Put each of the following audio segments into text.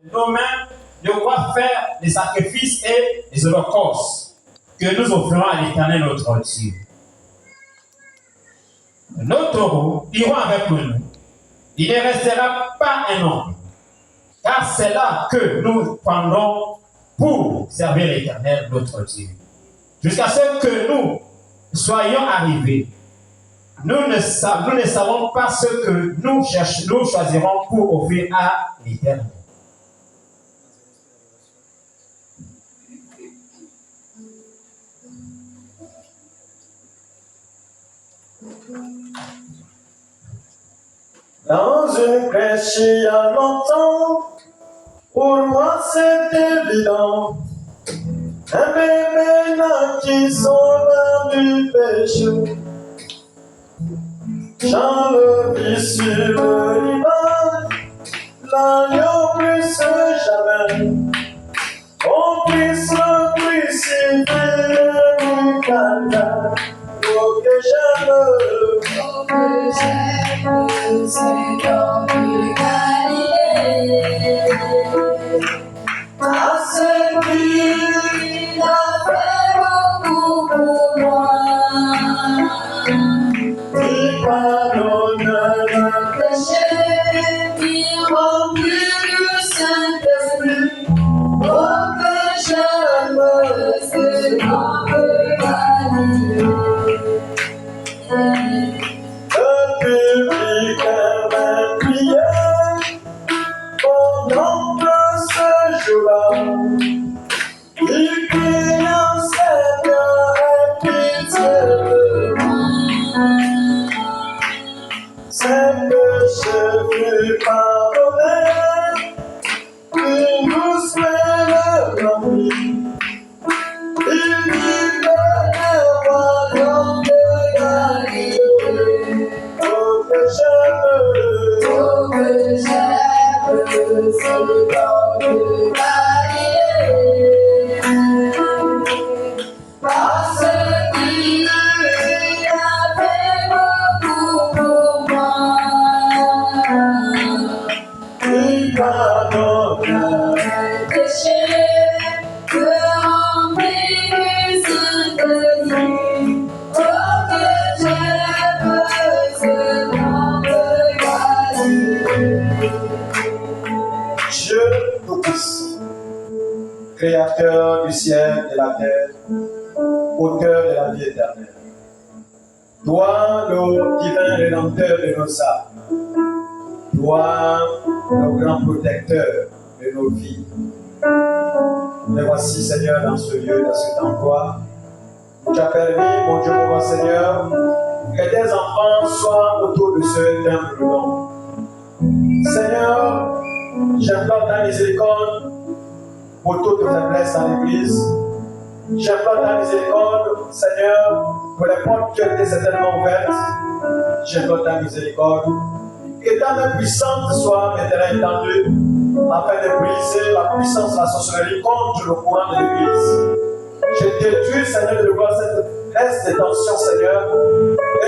Nous-mêmes, de quoi faire des sacrifices et des holocaustes que nous offrons à l'Éternel notre Dieu. Nos taureaux iront avec nous. Il ne restera pas un nombre, car c'est là que nous prendrons pour servir l'Éternel notre Dieu. Jusqu'à ce que nous soyons arrivés, nous ne savons pas ce que nous choisirons pour offrir à l'Éternel. Dans une crèche il y a longtemps, pour moi c'est évident. Un bébé naquit sauveur du péché. Jean le vit sur le rivage, l'agneau plus que jamais. On puisse le crucifier du calvaire. Oh que j'aime, Seigneur du Galilée. À ce qu'il a fait beaucoup pour moi. il pardonne le Péché qui remplit le Saint-Esprit. Oh que j'aime Seigneur du Galilée. Le public avait prié pendant ce jour-là. Il prie un Seigneur et pitié de moi. Ses péchés furent pardonnés, une douce peine remplie. Il vit le royaume de Galilée. Oh que j'aime, Oh que j'aime Seigneur de Galilée. Parce qu'il a fait beaucoup pour moi. il pardonne Le péché que remplit du Saint-Esprit. Oh que j'aime Seigneur de Galilée. Dieu Tout-Puissant, Créateur du ciel et de la terre, auteur de la vie éternelle. Toi, le divin rédempteur de nos âmes, toi, le grand protecteur de nos vies. Me voici, Seigneur, dans ce lieu, dans cet endroit. Tu as permis, mon Dieu, mon roi Seigneur, que tes enfants soient autour de ce temple blanc. Seigneur, j'implore ta miséricorde pour toute faiblesse dans l'Église. J'implore ta miséricorde, Seigneur, pour les portes qui ont été certainement ouvertes. J'implore ta miséricorde. Que ta main puissante soit maintenant étendue afin de briser la puissance de la sorcellerie contre le courant de l'Église. Je détruis, Seigneur, de voir cette baisse de tension, Seigneur,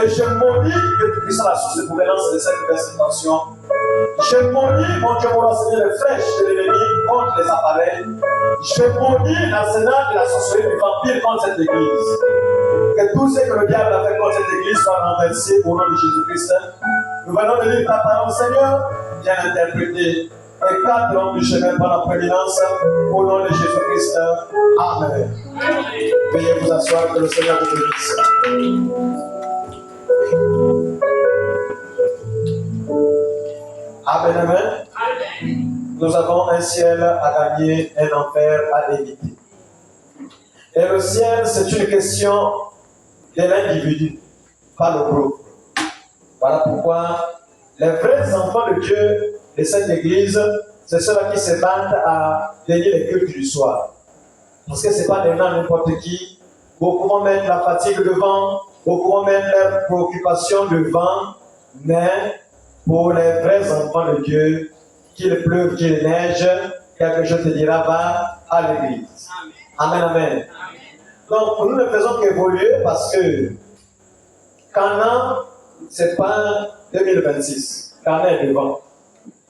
et je maudis que tu puisses la source de gouvernance de cette baisse de tension. Je maudis, mon Dieu, mon Seigneur, les flèches de l'ennemi contre les appareils. Je maudis l'arsenal de la sorcellerie du vampire contre cette église. Que tout ce que le diable a fait contre cette église soit renversé au nom de Jésus-Christ. Nous venons de lire ta parole, Seigneur, bien interprétée. Éclate l'homme du chemin par la prééminence au nom de Jésus-Christ. Amen. Veuillez vous asseoir, que le Seigneur vous bénisse. Amen, amen. Nous avons un ciel à gagner, un enfer à éviter. Et le ciel, c'est une question de l'individu, pas le groupe. Voilà pourquoi les vrais enfants de Dieu de cette église, c'est ceux-là qui se battent à venir les cultes du soir. Parce que ce n'est pas des gens n'importe qui. Beaucoup vont mettre la fatigue devant, beaucoup vont mettre leurs préoccupations devant, mais pour les vrais enfants de Dieu, qu'il pleuve, qu'il neige, quelque chose te dira, va à l'église. Amen, amen. Donc, nous ne faisons qu'évoluer parce que Canaan, ce n'est pas 2026. Canaan est devant.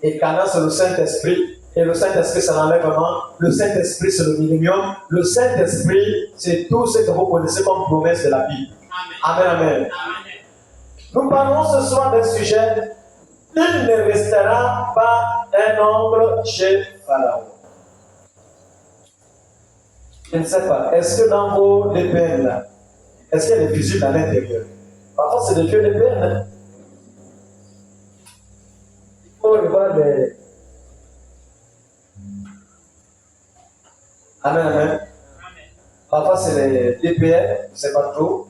Et Canaan, c'est le Saint-Esprit Et le Saint-Esprit, c'est l'enlèvement. Le Saint-Esprit, c'est le millénium. Le Saint-Esprit, c'est tout ce que vous connaissez comme promesse de la Bible. Amen, amen. Nous parlons ce soir d'un sujet. Il ne restera pas un ombre chez Pharaon. Je ne sais pas. Est-ce que dans vos DPN là, est-ce qu'il y a des fusibles à l'intérieur? Parfois, c'est des vieux DPN. Hein? Il faut revoir les. Amen, amen. Parfois, c'est les DPN, je ne sais pas trop.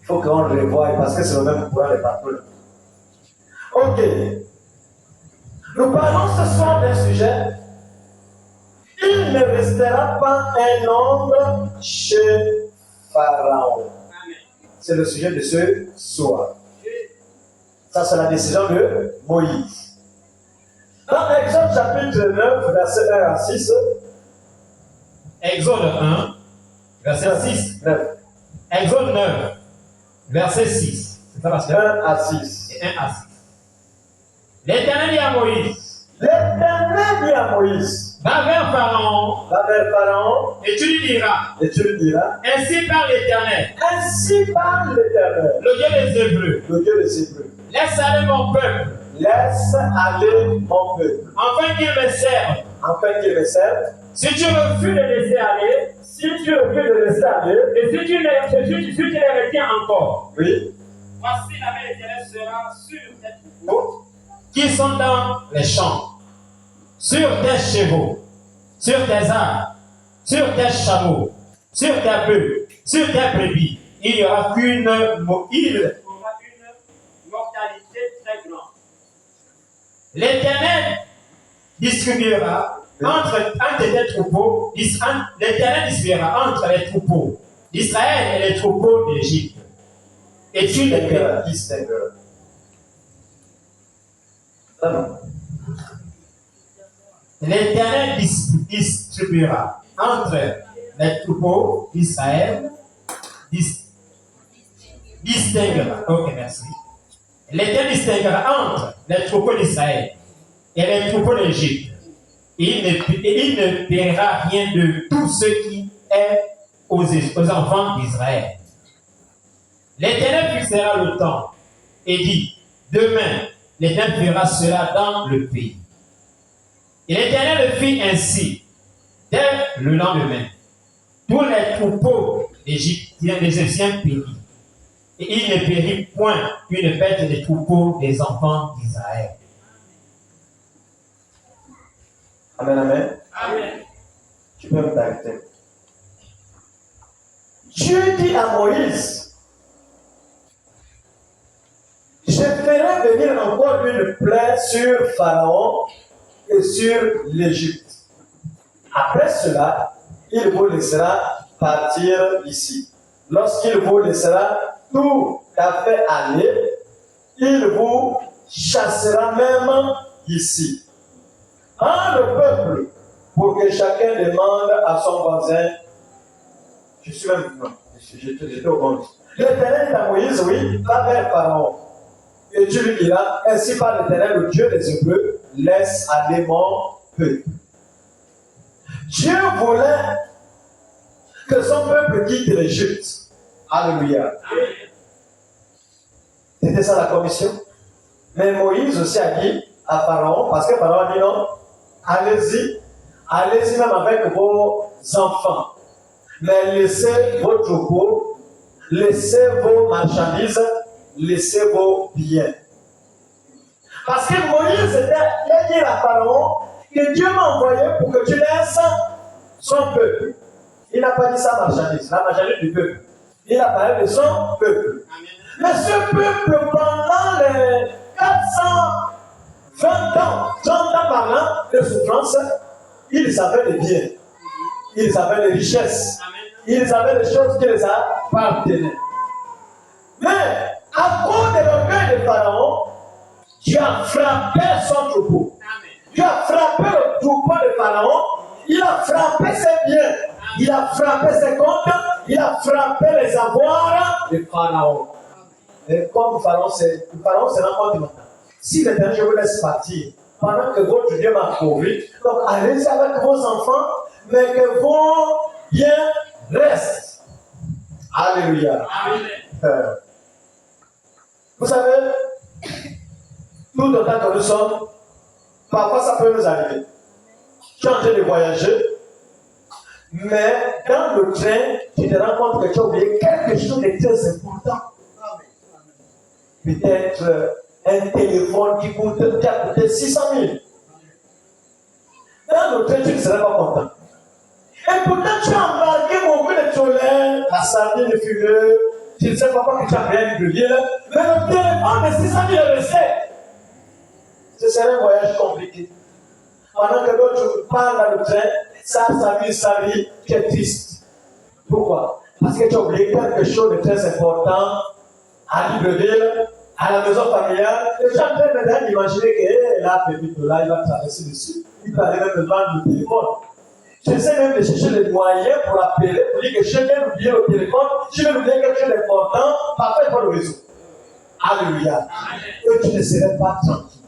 Il faut qu'on le revoie parce que c'est le même courant les partout. Ok. Nous parlons ce soir d'un sujet. Il ne restera pas un ombre chez Pharaon. C'est le sujet de ce soir. Ça, c'est la décision de Moïse. Dans Exode chapitre 9, verset 1 à 6. Exode 1, verset 6. 9. Exode 9, verset 6. C'est ça parce que 1 à 6. Et 1 à 6. L'Éternel dit à Moïse, L'Éternel dit à Moïse, va vers Pharaon, va vers Pharaon, et tu lui diras, ainsi parle l'Éternel, ainsi parle l'Éternel, le Dieu des Hébreux, le Dieu des Hébreux. Laisse aller mon peuple, Laisse aller mon peuple, afin qu'il me serve. afin qu'il me serve. Si tu refuses de laisser aller, Si tu refuses de laisser aller, et si tu les retiens encore, oui, voici la main de l'Éternel sera sur tes troupeaux qui sont dans les champs, sur tes chevaux, sur tes ânes, sur tes chameaux, sur tes bœufs, sur tes brebis. Il n'y aura qu'une mortalité très grande. L'Éternel distribuera entre tes troupeaux, l'Éternel distribuera entre les troupeaux d'Israël et les troupeaux d'Égypte. Et tu les distingueras. L'Éternel distribuera entre les troupeaux d'Israël, distinguera. Ok, merci. L'Éternel distinguera entre les troupeaux d'Israël et les troupeaux d'Égypte. Il ne paiera rien de tout ce qui est aux enfants d'Israël. L'Éternel fixera le temps et dit, demain, l'Éternel fera cela dans le pays. Et l'Éternel le fit ainsi, dès le lendemain. Tous les troupeaux d'Égyptiens, des Égyptiens périrent. Et il ne périt point une bête des troupeaux des enfants d'Israël. Amen, amen. Amen. Tu peux me t'arrêter. Dieu dit à Moïse, je ferai venir encore une plaie sur Pharaon et sur l'Égypte. Après cela, il vous laissera partir d'ici. Lorsqu'il vous laissera tout à fait aller, il vous chassera même d'ici. Le peuple, pour que chacun demande à son voisin, je suis même, non, j'étais au compte. L'Éternel dit à Moïse, oui, va vers Pharaon. Et tu lui diras, ainsi par l'Éternel, le Dieu des Hébreux, laisse aller mon peuple. Dieu voulait que son peuple quitte l'Égypte. Alléluia. C'était ça la commission. Mais Moïse aussi a dit à Pharaon, parce que Pharaon a dit non, allez-y même avec vos enfants. Mais laissez vos troupeaux, laissez vos marchandises, laissez vos biens. Parce que Moïse a dit à Pharaon que Dieu m'a envoyé pour que tu laisses son peuple. Il n'a pas dit sa marchandise, la marchandise du peuple. Il a parlé de son peuple. Mais ce peuple, pendant les 420 ans, 30 ans par an de souffrance, ils avaient des biens, ils avaient des richesses, ils avaient des choses qui les appartenaient. Mais à cause de l'orgueil de Pharaon, Dieu a frappé son troupeau. Dieu a frappé le troupeau de Pharaon, il a frappé ses biens, il a frappé ses comptes, il a frappé les avoirs de Pharaon. Et comme Pharaon se rend compte maintenant, si l'Éternel je vous laisse partir, pendant que votre Dieu m'a pourvu. Donc, allez-y avec vos enfants, mais que vos biens restent. Alléluia. Vous savez, tout autant que nous sommes, parfois ça peut nous arriver. Tu es en train de voyager, mais dans le train, tu te rends compte que tu as oublié quelque chose de très important. Peut-être un téléphone qui a coûté 600 000. Dans le train, tu ne serais pas content. Et pourtant, tu as embarqué beaucoup de soleil, la sardine fumée, tu ne sais pas que tu as rien de ville, mais le téléphone de 600 000 est resté. Ce serait un voyage compliqué. Pendant que d'autres parlent dans le train, ça vie, tu es triste. Pourquoi? Parce que tu as oublié quelque chose de très important à Libreville, à la maison familiale. Et tu es en train d'imaginer que là, petit là, il va traverser dessus. Il peut aller même devant le téléphone. J'essaie même de chercher les moyens pour appeler, pour dire que je viens d'oublier le téléphone, je viens d'oublier quelque chose d'important, parfait pour le réseau. Alléluia. Et tu ne serais pas tranquille.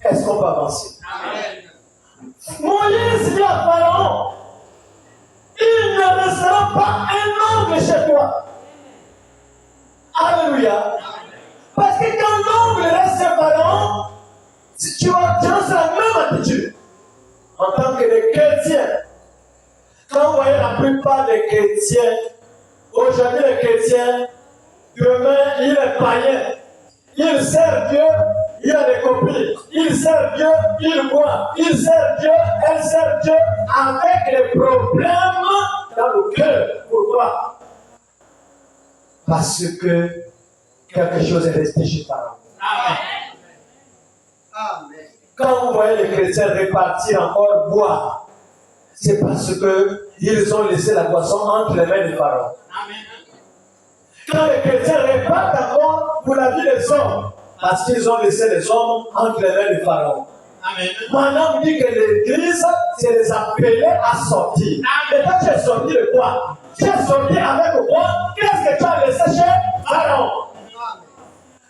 Est-ce qu'on peut avancer? Moïse dit à Pharaon, il ne restera pas un ongle chez toi. Alléluia. Parce que quand l'ongle reste chez Pharaon, tu as la même attitude. En tant que des chrétiens, quand vous voyez la plupart des chrétiens, aujourd'hui les chrétiens, demain il est païen, il sert Dieu, il a des copines, il sert Dieu, il boit, il sert Dieu, elle sert Dieu, avec les problèmes dans le cœur. Pourquoi? Parce que quelque chose est resté chez Pharaon. Amen. Amen. Quand vous voyez les chrétiens répartir encore boire, c'est parce qu'ils ont laissé la boisson entre les mains de Pharaon. Quand les chrétiens répartent encore pour la vie des hommes, parce qu'ils ont laissé les hommes entre les mains de Pharaon. Maintenant, on dit que l'église, c'est les appeler à sortir. Et toi, tu es sorti de quoi? Tu es sorti avec quoi? Qu'est-ce que tu as laissé chez Pharaon?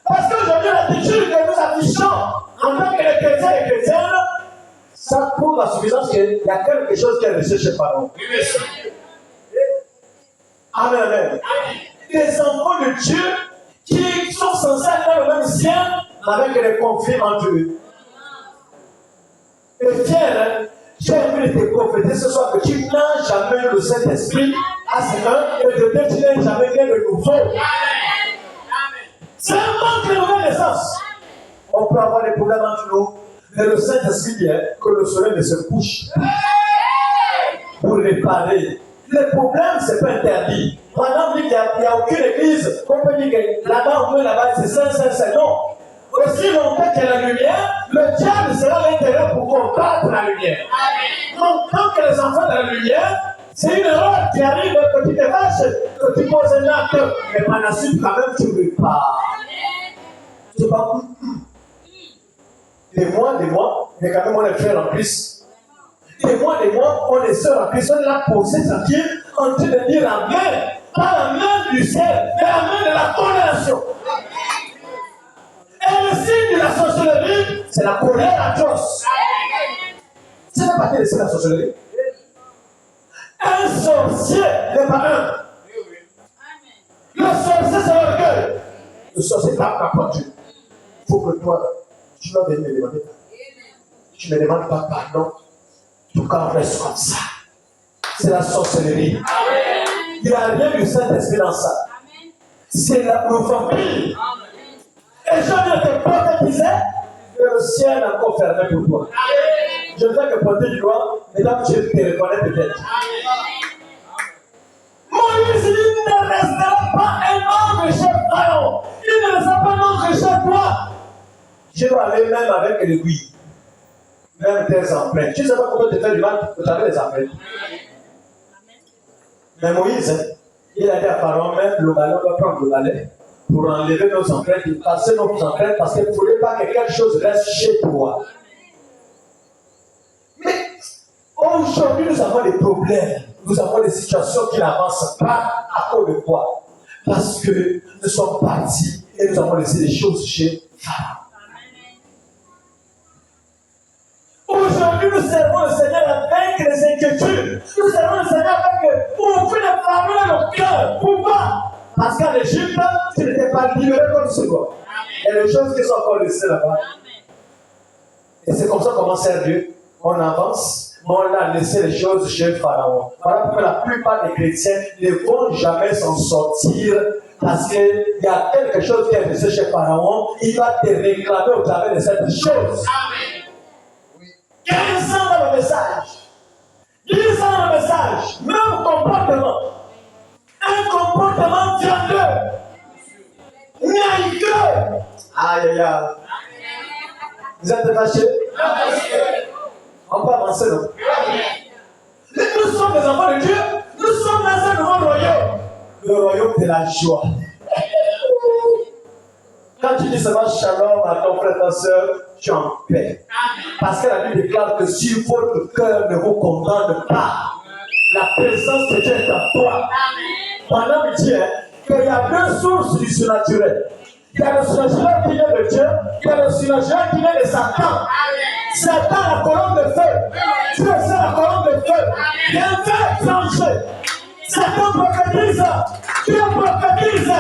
Parce qu'aujourd'hui, l'attitude que nous affichons en tant que les chrétiens et les chrétiennes, ça prouve la suffisance qu'il y a quelque chose qui est resté chez Pharaon. Amen, amen. Des enfants de Dieu qui sont censés être dans le même ciel avec les conflits entre eux. Et Pierre, j'ai envie de te prophéter ce soir que tu n'as jamais le Saint-Esprit à ce moment et de deux, tu n'as jamais rien de nouveau. C'est un manque de nouvelle naissance. On peut avoir des problèmes entre nous, mais le Saint-Esprit dit que le soleil ne se couche pour réparer. Les problèmes, ce n'est pas interdit. Maintenant, on dit qu'il n'y a aucune église. On peut dire que là-bas, on peut là-bas, c'est saint. Non. Aussi longtemps qu'il y a la lumière, le diable sera à l'intérieur pour combattre la lumière. Donc, tant que les enfants de la lumière, c'est une erreur qui arrive que tu te vaches, que tu poses un acte, mais par la suite, quand même, tu ne veux pas. C'est pas des mois, mais quand même, on est frères en Christ. Des mois, on est sœurs en Christ. On est là posé tranquille, en train de dire la main, pas la main du ciel, mais la main de la condamnation. Et le signe de la sorcellerie, c'est la colère atroce. Ce n'est pas laisser la sorcellerie. Un sorcier n'est pas un. Le sorcier, c'est l'orgueil. Le sorcier tape ta poitrine. Il faut que toi, tu vas venir me demander. Tu ne me demandes pas pardon. Tout cas, on reste comme ça. C'est la sorcellerie. Il n'y a rien du Saint-Esprit dans ça. C'est la vampire. Et je viens te prophétiser que le ciel est encore fermé pour toi. Je viens te pointer du doigt, mesdames, tu te reconnais peut-être. Moïse, il ne restera pas un homme chez Pharaon. Il ne restera pas un homme chez toi. Je dois aller même avec l'aiguille. Même tes empreintes. Tu ne sais pas comment te faire du mal, tu avais les empreintes. Mais Moïse, il a dit à Pharaon, même le ballon doit prendre le balai pour enlever nos empreintes, passer nos empreintes, parce qu'il ne faudrait pas que quelque chose reste chez toi. Mais aujourd'hui, nous avons des problèmes. Nous avons des situations qui n'avancent pas à cause de quoi? Parce que nous sommes partis et nous avons laissé des choses chez Pharaon. nous servons le Seigneur avec les inquiétudes. Nous servons le Seigneur avec aucune fardeau dans nos cœurs. Pourquoi? Parce qu'en Égypte, tu n'étais pas libéré comme ce doigt. Il y a des choses qui sont encore laissées là-bas. Et c'est comme ça qu'on sert Dieu. On avance, mais on a laissé les choses chez Pharaon. Voilà pourquoi la plupart des chrétiens ne vont jamais s'en sortir. Parce qu'il y a quelque chose qui est laissé chez Pharaon. Il va te réclamer au travers de cette chose. 15 ans dans le message. 10 ans dans le message. Même comportement. Un comportement viandeux. Naïveux. Aïe aïe aïe. Vous êtes fâchés? On peut avancer, non? Nous sommes des enfants de Dieu. Nous sommes dans un nouveau royaume. Le royaume de la joie. Quand tu dis seulement shalom à ton frère, ta soeur, tu es en paix. Parce que la Bible déclare que si votre cœur ne vous condamne pas, la présence de Dieu est en toi. Pendant me dit qu'il y a deux sources du surnaturel. Il y a le surnaturel qui vient de Dieu, il y a le surnaturel qui vient de Satan. Satan, la colonne de feu. Dieu, c'est la colonne de feu. Il y a un feu étranger. Satan prophétise, Dieu prophétise.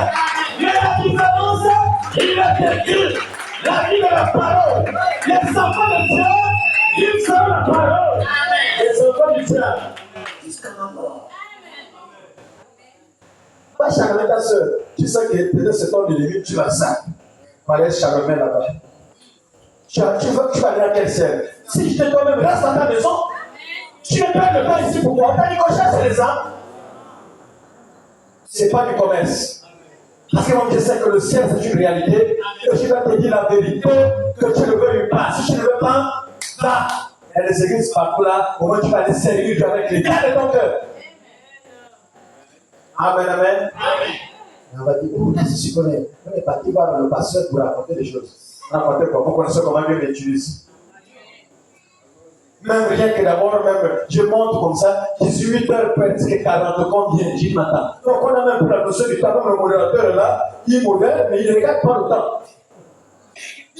Mais la différence, il est écrit. La vie de la parole. Les enfants de Dieu, ils sont la parole. Les enfants du Dieu, jusqu'à la mort. Pas charmer ta soeur. Tu sais que peut-être c'est ton ennemi, tu vas ça. On va aller charmer là-bas. Tu vas aller à quelle scène? Si je te toi-même reste à ta maison, tu ne perds le temps ici pour toi. T'as dit qu'on cherche les âmes. Ce n'est pas du commerce. Parce que moi je sais que le ciel c'est une réalité. Et je vais te dire la vérité, que tu ne veux pas. Si tu ne veux pas, va. Il y a des églises partout là, au moins tu vas aller servir Dieu avec les gars de ton cœur. Amen, amen. On va dire, oh, là, c'est super. On est parti voir le pasteur pour raconter des choses. Raconter quoi? Pour connaître comment Dieu l'utilise. Même rien que d'abord, même, je monte comme ça, 18h presque 40 combien, du matin. Donc on a même pour la notion du temps, comme le modérateur là, il est mauvais, mais il ne regarde pas le temps.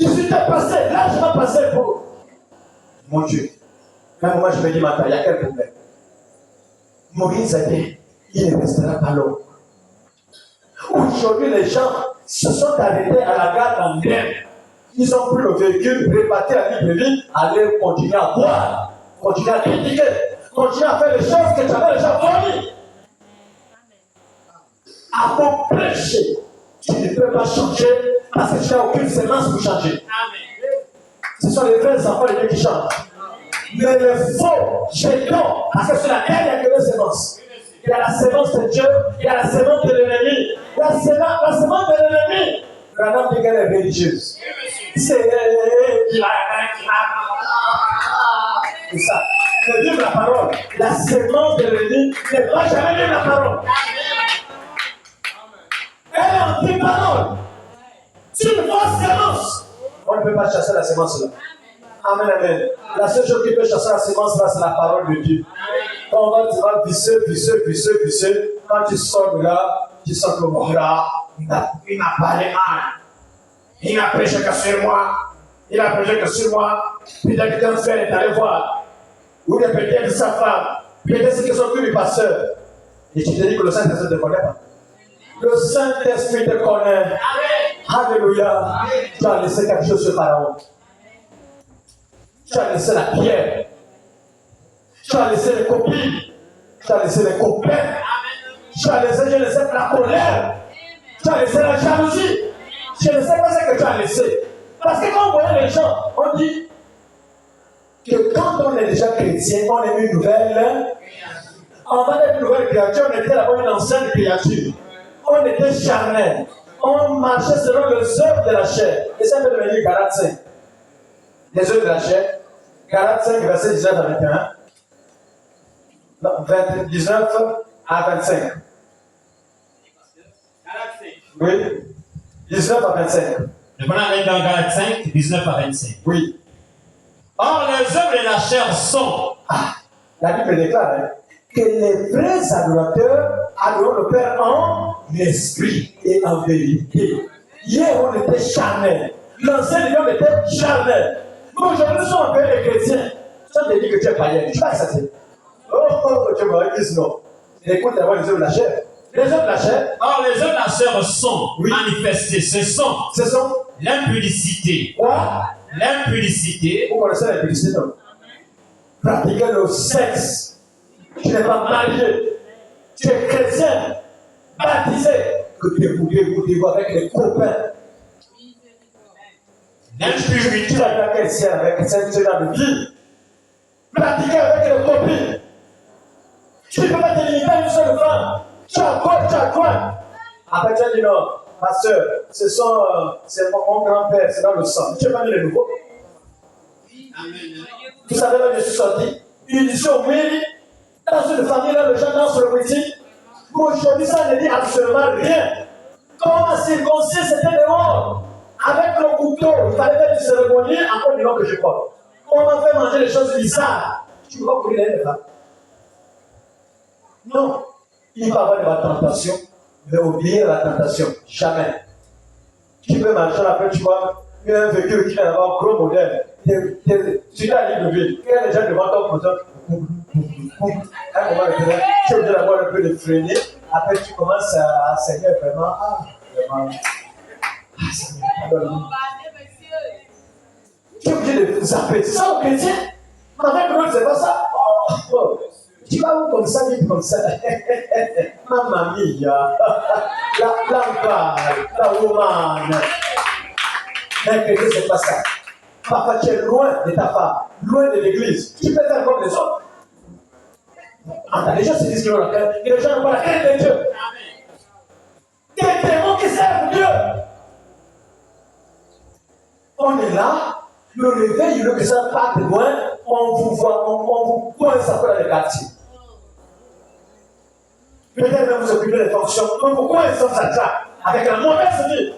18h passé, là je vais passer pour. Mon Dieu. Même moi je me dis matin, il y a quel problème? Moïse a dit, il ne restera pas long. Aujourd'hui, les gens se sont arrêtés à la gare d'Anglais. Ils ont pris le véhicule, réparti la libre vie, aller continuer à boire, continuer à critiquer, continuer à faire les choses que tu avais déjà voulu. À ton prêcher, tu ne peux pas changer parce que tu n'as aucune sémence pour changer. Ce sont les vrais enfants de Dieu qui changent. Mais les faux jetons, parce que sur la terre, il n'y a que deux sémences. Il y a la sémence de Dieu, il y a la sémence de l'ennemi. La sémence de l'ennemi, la norme de guerre est religieuse. C'est ça. Ne vivre la parole. La sémence de l'ennemi ne va jamais vivre la parole. Elle est anti-parole. C'est une fausse sémence. On ne peut pas chasser la sémence là. Amen, amen. La seule chose qui peut chasser la sémence là, c'est la parole de Dieu. Quand on va te visser, quand tu sors de là, tu sens que voilà, il m'a parlé mal. Il n'a prêché que sur moi. Il a prêché que sur moi. Peut-être qu'un frère est allé voir. Ou peut-être sa femme. Peut-être c'est que son cul du pasteur. Et tu te dis que le Saint-Esprit ne te connaît pas. Le Saint-Esprit te connaît. Alléluia. Tu as laissé quelque chose sur Pharaon. Tu as laissé la pierre. Tu as laissé les copines. Tu as laissé les copains. Tu as laissé la colère. Tu as laissé la jalousie. Je ne sais pas ce que tu as laissé. Parce que quand on voit les gens, on dit que quand on est déjà chrétien, on est une nouvelle. On va être une nouvelle créature, on était là-bas une ancienne créature. On était charnel. On marchait selon les œuvres de la chair. Et ça peut devenir Galates 5. Les œuvres de la chair. Galates 5, verset 19 à 21. Non, 19 à 25. Oui. 19 à 25. Le prenons avec dans Galates 5, 19 à 25. Oui. Or, les œuvres de la chair sont. La Bible déclare que les vrais adorateurs adorent le Père en esprit et en vérité. Hier, on était charnel. L'ancien Dieu était charnel. Mais aujourd'hui, nous sommes appelés les chrétiens. Si on te dit que tu es païen, tu vas accepter. Oh, tu vas dire non. Écoute d'abord les œuvres de la chair. Les œuvres de la chair. Or, les œuvres de la chair sont manifestées. Ce sont l'impudicité. Quoi? L'impudicité. Vous connaissez l'impudicité, non? Pratiquer le sexe. Tu n'es pas marié. Tu es chrétien. Baptisé. Que tu es bouillé avec les copains. L'impurité. Tu n'as pas chrétien avec cette genre de vie. Pratiquer avec les copines. Tu ne peux pas te limiter à une seule femme. Tu as quoi? Après, tu as dit non, ma soeur, c'est mon grand-père, c'est dans le sang. Tu n'as pas mis le nouveau. Vous savez là où je suis sorti? Une édition au mairie, dans une famille, là, le gens dansent sur le politique. Aujourd'hui, ça ne dit absolument rien. Comment circoncire, c'était dehors. Avec le couteau, il fallait faire du cérémonier, encore du nom que je porte. Comment faire manger les choses bizarres? Tu ne peux pas courir les femmes. Non. Il va y avoir de la tentation, mais oublier la tentation. Jamais. Tu peux marcher après, tu vois, il y a un véhicule qui vient d'avoir un gros modèle. Tu dois aller de ville. Il y a des gens devant ton poteau. À un moment donné, tu es obligé d'avoir un peu de freiner. Après, tu commences à saigner vraiment. Vraiment. Tu es obligé de zapper. C'est ça, le chrétien? Avec l'autre, c'est pas ça. Oh. Tu vas où comme ça, vite comme ça? Mamma mia, la woman. Mais que c'est pas ça. Papa, tu es loin de ta femme, loin de l'église. Tu peux faire comme les autres. Les gens se disent qu'ils ont la crainte. Les gens n'ont pas la crainte de Dieu. Des démons qui servent Dieu. On est là, le réveil, le que ça part de loin, on vous voit, on vous coince après dans le quartier. Peut-être même vous occupez des fonctions. Donc pourquoi ils sont ça avec la mauvaise vie?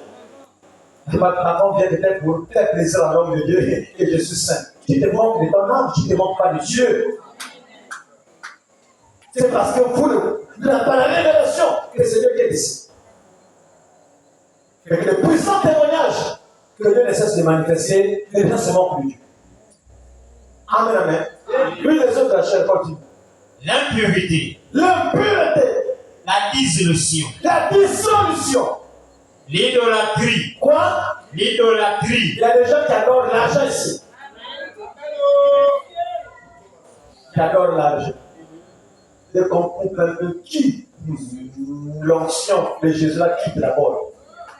Maman vient peut-être pour faire plaisir à l'homme de Dieu et je suis saint. Tu te manques de ton âme, tu ne te manques pas de Dieu. C'est parce que vous n'avez pas la révélation que c'est Dieu qui est ici. Avec le puissant témoignage que Dieu ne cesse de manifester, les gens se manquent de Dieu. Amen, amen. Puis les autres de la chair continuent. L'impurité. L'impureté. La dissolution. La dissolution. L'idolâtrie. Quoi? L'idolâtrie. Il y a des gens qui adorent l'argent ici. Qui adorent l'argent. Dès qu'on coupe un peu, qui l'onction de Jésus là quitte d'abord.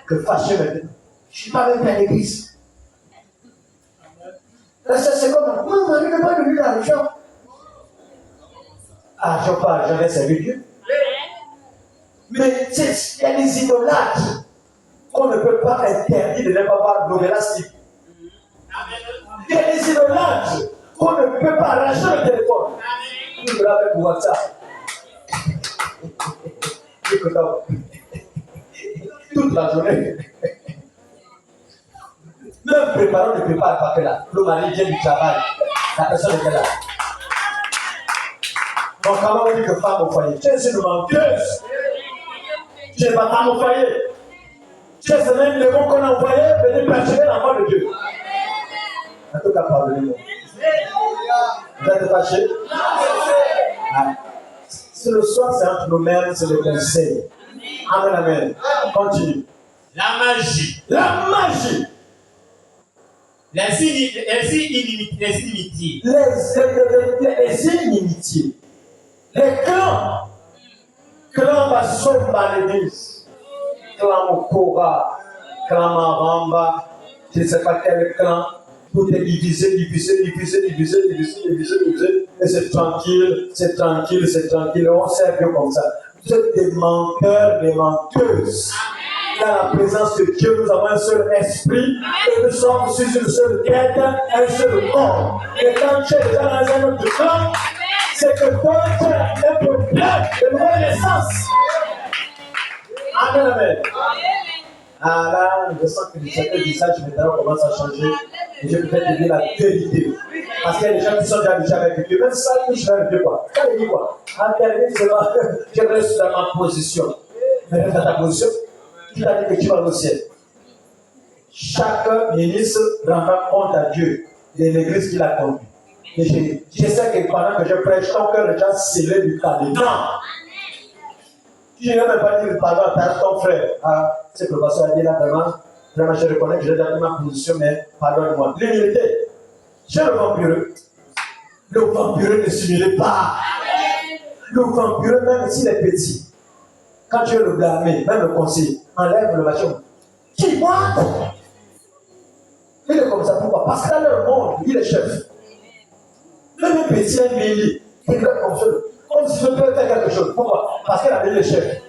Que fâché maintenant. Je ne suis pas même à l'église. Là, c'est comme moi, on ne pas donner l'argent. Argent pas argent, j'ai servi Dieu. Mais il y a des idolâtres qu'on ne peut pas interdire de ne pas voir l'obélastique. Il y a des idolâtres qu'on ne peut pas arracher le téléphone. Tout là avec WhatsApp. Toute la journée. Même préparant ne prépare pas que là. Le mari vient du travail. La personne est là. Donc, comment on dit que femme au foyer? Tu es une menteuse. Tu n'es pas femme au foyer. Tu es même le bon qu'on a envoyé venir perturber l'enfant de Dieu. En tout cas, pardonnez-moi. Vous êtes fâchés? Si le soir c'est entre nous-mêmes, c'est le conseil. Amen, amen. Continue. La magie. La magie. Les inimitiés. Les inimitiés. Les clans. Clan Basomba l'église. Clan Mokora. Clan Maramba. Je ne sais pas quel clan. Tout est divisé. Et c'est tranquille. On sert Dieu comme ça. Vous êtes des menteurs, des menteuses. Dans la présence de Dieu, nous avons un seul esprit. Et nous sommes sur une seule tête, un seul corps. Et quand tu es déjà dans un autre clan, c'est que toi, tu as un problème de nouvelle naissance. Amen, amen. Ah là, je sens que le visage maintenant commence à changer. Et je vais peut-être te dire la vérité. Parce qu'il y a des gens qui sont déjà avec Dieu. Même ça, je suis avec Dieu quoi. Ça veut dire quoi? En dernier, je reste dans ma position. Mais reste dans ta position. Tu t'as dit que tu vas au ciel. Chaque ministre rendra compte à Dieu de l'église qu'il a conduite. Et je sais que pendant que je prêche, ton cœur est déjà scellé du calme. Non! Tu n'as même pas dit pardon à ton frère. Ah, c'est que le pasteur a dit là vraiment, je reconnais que j'ai donné ma position, mais pardonne-moi. L'humilité. J'ai le vampireux. Le vampireux ne s'humilie pas. Le vampireux, même s'il est petit, quand tu veux le blâmer, même le conseiller, enlève le bâton. Qui moi? Il est comme ça, pourquoi? Parce que dans le monde, il est chef. Même un petit, un millier, il est comme ça. Comme si je peux faire quelque chose. Pourquoi? Parce qu'il a mis le chef.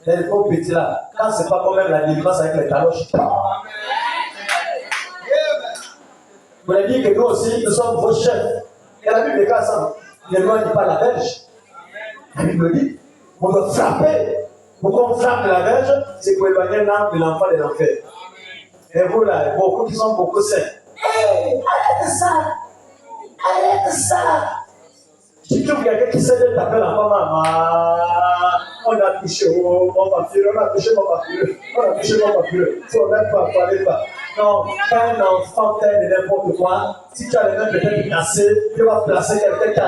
Les pauvres petits là, quand c'est pas quand même la délivrance avec les taloches. Vous voulez dire que nous aussi, nous sommes vos chefs. Et la Bible est comme ça. Les lois ne disent pas la verge. La Bible dit, on doit frapper. Pourquoi on frappe la verge? C'est pour éloigner l'âme de l'enfant de l'enfer. Et vous là, beaucoup qui sont beaucoup saints. Hey, arrête ça! Arrête ça! Si tu trouves quelqu'un qui sait de taper l'enfant, maman, on a touché mon papier, on a touché mon papier, on a touché mon papier. Si on n'aime pas, on n'aime pas. Non, quand un enfant fait de n'importe quoi, si tu as les mains peut-être cassées, tu vas placer quelqu'un qui a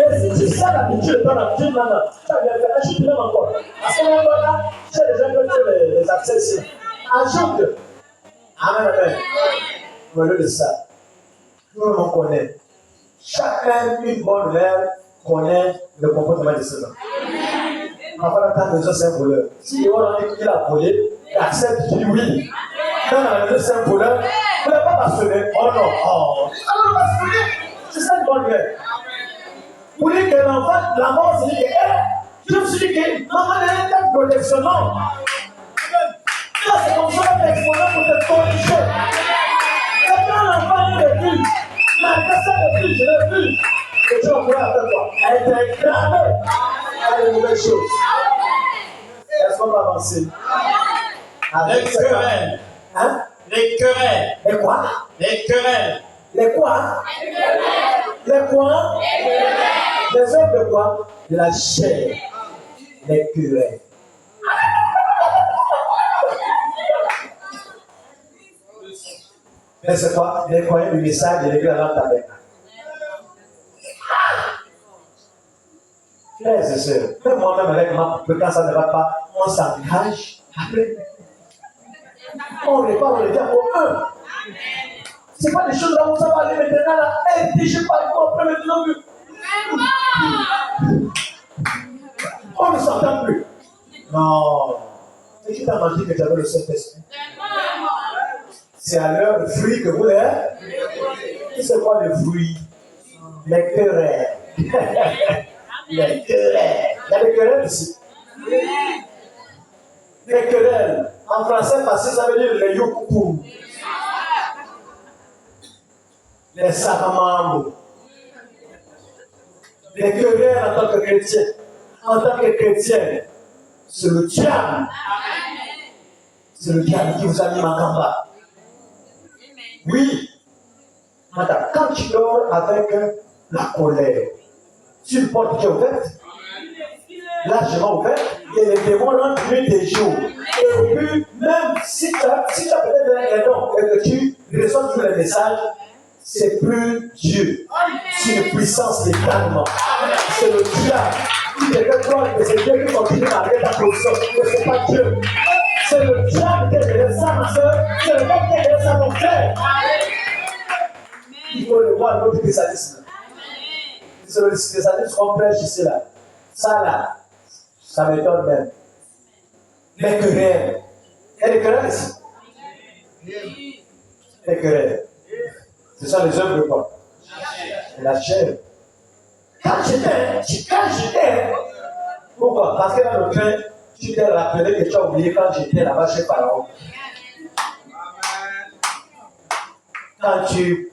et si tu sais l'habitude, dans l'habitude, maintenant, tu vas bien faire, ajoute même encore. Parce que même là, tu as déjà fait les accès ici. Ajoute. Amen, amen. Au lieu de ça, tout le monde connaît. Chacun, une bonne mère, connaît le comportement de ses enfants. Parfois, la tante de Dieu, c'est un voleur. Si on a dit qu'il a volé, il accepte, il dit oui. Quand on a dit c'est un voleur, vous n'avez pas passionné. Oh non, oh. On va passionner. C'est ça une bonne mère. Vous dites que l'enfant, la mort, c'est dit que, je me suis dit que maman est un thème protectionnant. Là, c'est comme ça qu'on t'expose pour te corriger. Et quand l'enfant est plus, la personne est plus, je l'ai plus. Et tu vas pouvoir faire quoi? Elle est cramée à de nouvelles choses. Est-ce qu'on va avancer? Les querelles. Hein? Les querelles. Les quoi? Les querelles. Les quoi? Les quoi? Les œuvres de quoi? De la chair. Les querelles. Mais c'est quoi? Les croyants du message de l'église à l'Antabek. Frères et sœurs, même moi-même avec ma quand ça ne va pas, on s'engage après. On répare, on les dit pour eux. C'est pas des choses là où ça va aller maintenant là. Eh, je parle pas après maintenant plus. On ne s'entend plus. Non. C'est qui t'a menti que tu avais le Saint-Esprit? C'est à leur fruit que vous l'êtes. Et c'est quoi le fruit? Les querelles. Les querelles. Il y a des querelles ici. Les querelles. En français, facile, ça veut dire les yokoupou. Les saramambos. Les querelles en tant que chrétien. En tant que chrétien, c'est le diable. C'est le diable qui vous a mis en combat. Oui. Madame, quand tu dors avec la colère, sur une porte qui est ouverte, largement ouverte, et les démons rentrent nuit des jours. Et puis, même si tu as peut-être un nom et que tu reçois toujours les messages, c'est plus Dieu. C'est une puissance d'également. C'est le diable. Si quelqu'un croit que c'est Dieu qui continue à arrêter ta position, mais ce n'est pas Dieu. C'est le diable qui est derrière ça, ma soeur. C'est le diable qui est derrière ça, mon frère. Il faut le voir, notre spécialisme. C'est le spécialisme qu'on prêche ici, là. Ça, là, ça m'étonne même. Les querelles. Il y a des querelles ici. Les querelles. Ce sont les œuvres de quoi? La chair. Quand j'étais, pourquoi? Parce que dans le train, tu t'es rappelé que tu as oublié quand j'étais là-bas chez Pharaon. Quand tu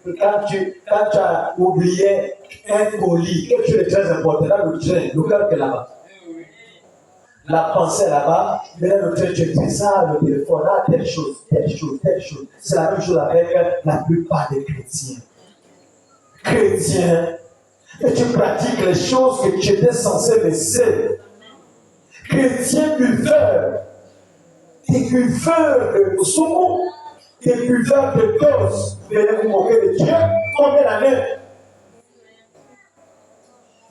as oublié un colis, quelque chose de très important dans le train, le cœur est là-bas. La pensée là-bas, mais dans le train, tu fais ça, le téléphone, là, telle chose. C'est la même chose avec la plupart des chrétiens. Chrétiens, et tu pratiques les choses que tu étais censé laisser. Chrétien buveur, des buveurs de soumou, des buveurs de doses. Vous venez vous moquer de Dieu, combien d'années?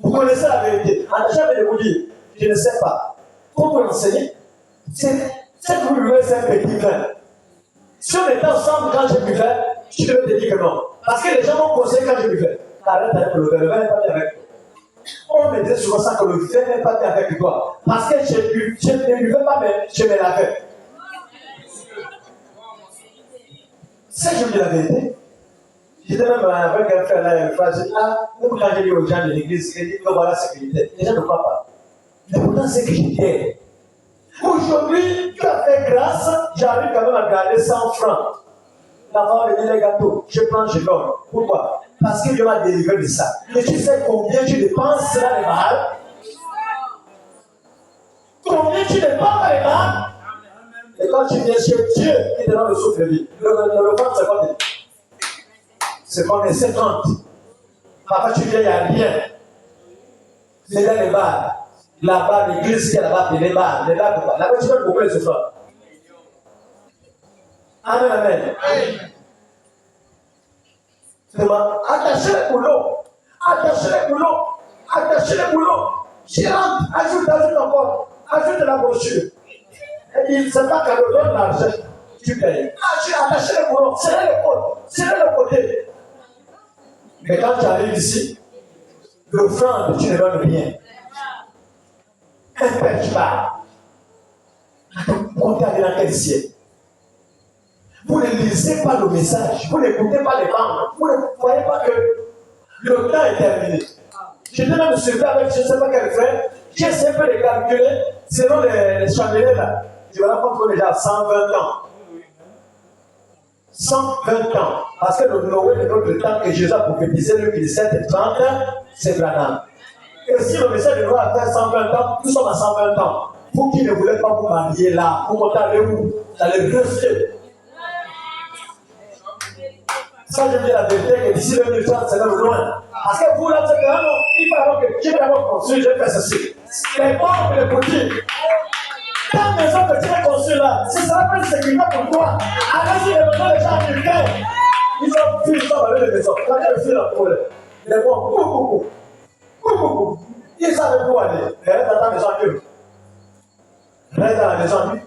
Vous connaissez la vérité. Attachez de vous dire, je ne sais pas. Pour vous l'enseigner, c'est que vous buvez, c'est un petit vin. Si on était ensemble quand je buvais, je devais te dire que non. Parce que les gens m'ont conseillé quand je buvais. Arrête avec le vin n'est pas bien avec toi. On me disait souvent ça que le vin n'est pas bien avec toi. Parce que je ne buvais pas, mais je me lavais. C'est que je vous dis la vérité. J'étais même avec un frère là, une phrase, même quand j'ai dit aux gens de l'église, j'ai dit, voilà ce qu'il était. Les gens ne croient pas. Mais pourtant, c'est que j'étais. Aujourd'hui, tu as fait grâce, j'arrive quand même à garder 100 francs. L'enfant me dit les gâteaux, je prends, je donne. Pourquoi? Parce que Dieu m'a délivré de ça. Et tu sais combien tu dépenses dans les bars? Combien tu dépenses dans les bars? Et quand tu viens chez Dieu, il te donne le souffle de vie. Le ventre, c'est quoi? C'est comme les 50. Parfois, tu viens, il n'y a rien. C'est dans les bars. Là-bas, l'église qui est là-bas, les bars. Là-bas, tu peux beaucoup les offrandes. Amen, amen. Attachez les boulons. Attachez les boulons. Attachez les boulons. J'y rentre. Ajoute encore. Ajoute la brochure. Il ne sait pas qu'à le donne l'argent. Tu payes. Attachez les boulons. Serrez les côtes. Serrez le côté. Mais quand tu arrives ici, l'offrande, tu ne donnes rien. Imperturbable. Comptez avec dans quel ciel. Vous ne lisez pas le message, vous n'écoutez pas les bandes, vous ne voyez pas que le temps est terminé. J'étais même suivi avec je ne sais pas quel frère, j'ai essayé un peu de calculer selon les chandeliers là. Je me rends compte qu'on est déjà à 120 ans. 120 ans. Parce que le Noé de notre temps que Jésus a prophétisé, le 17 et 30, c'est Branham. Et si le message de Noé a fait 120 ans, nous sommes à 120 ans. Vous qui ne voulez pas vous marier là, vous comptez aller où? Vous allez rester. Ça, je dis la vérité que d'ici 2030, c'est même loin. Parce que vous, là, c'est que non, il faut avoir que Dieu d'abord construit, je fais ceci. Les pauvres, les petits. Ta maison que tu as construite là, ce sera pas une sécurité pour toi. Allez-y, les gens, les gens américains, ils ont fui, ils sont dans les maisons. Quand ils fuient leur problème, les bons, coucou. Ils savent où aller. Mais reste dans ta maison Dieu. Reste dans la maison Dieu.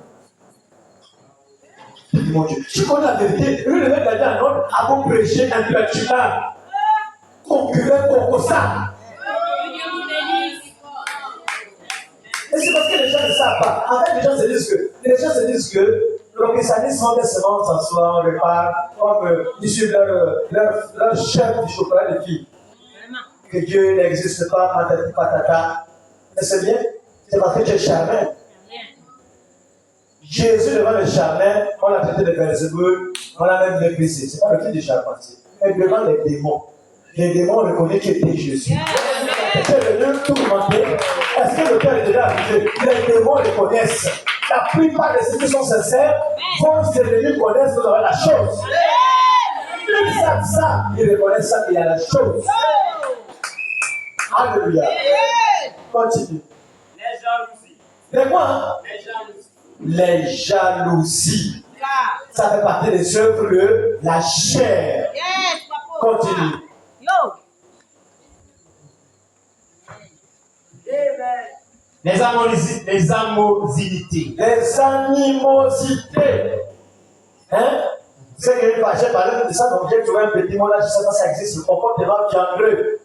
Mon Dieu, tu connais la vérité. Lui, le mec a dit à un autre, à vous prêcher un perturbable. Concurrent pour ça. Et c'est parce que les gens ne savent pas. En fait, les gens se disent que le christianisme, on met seulement s'asseoir, on repart, comme ils suivent leur chef du chocolat de filles. Que Dieu n'existe pas, patati patata. Mais c'est bien, c'est parce que tu es charmant. Jésus devant le charmant, on l'a traité de Belzébuth, on l'a même méprisé. Ce n'est pas le fils du charpentier. Mais devant les démons reconnaissent qui était Jésus. C'est venu tout commenter. Est-ce que le Père est déjà arrivé? Les démons reconnaissent. La plupart des ceux qui sont sincères vont se venir connaître que vous avez la chose. Ils savent ça, ils reconnaissent ça qu'il y a la chose. Alléluia. Continue. Les jalousies. Les quoi hein? Les jalousies. Les jalousies. Ça fait partie des œuvres de la chair. Continue. Les animosités. Les animosités. Hein? C'est que j'ai parlé de ça, donc j'ai trouvé un petit mot là, je ne sais pas si ça existe, le comportement fiandreux.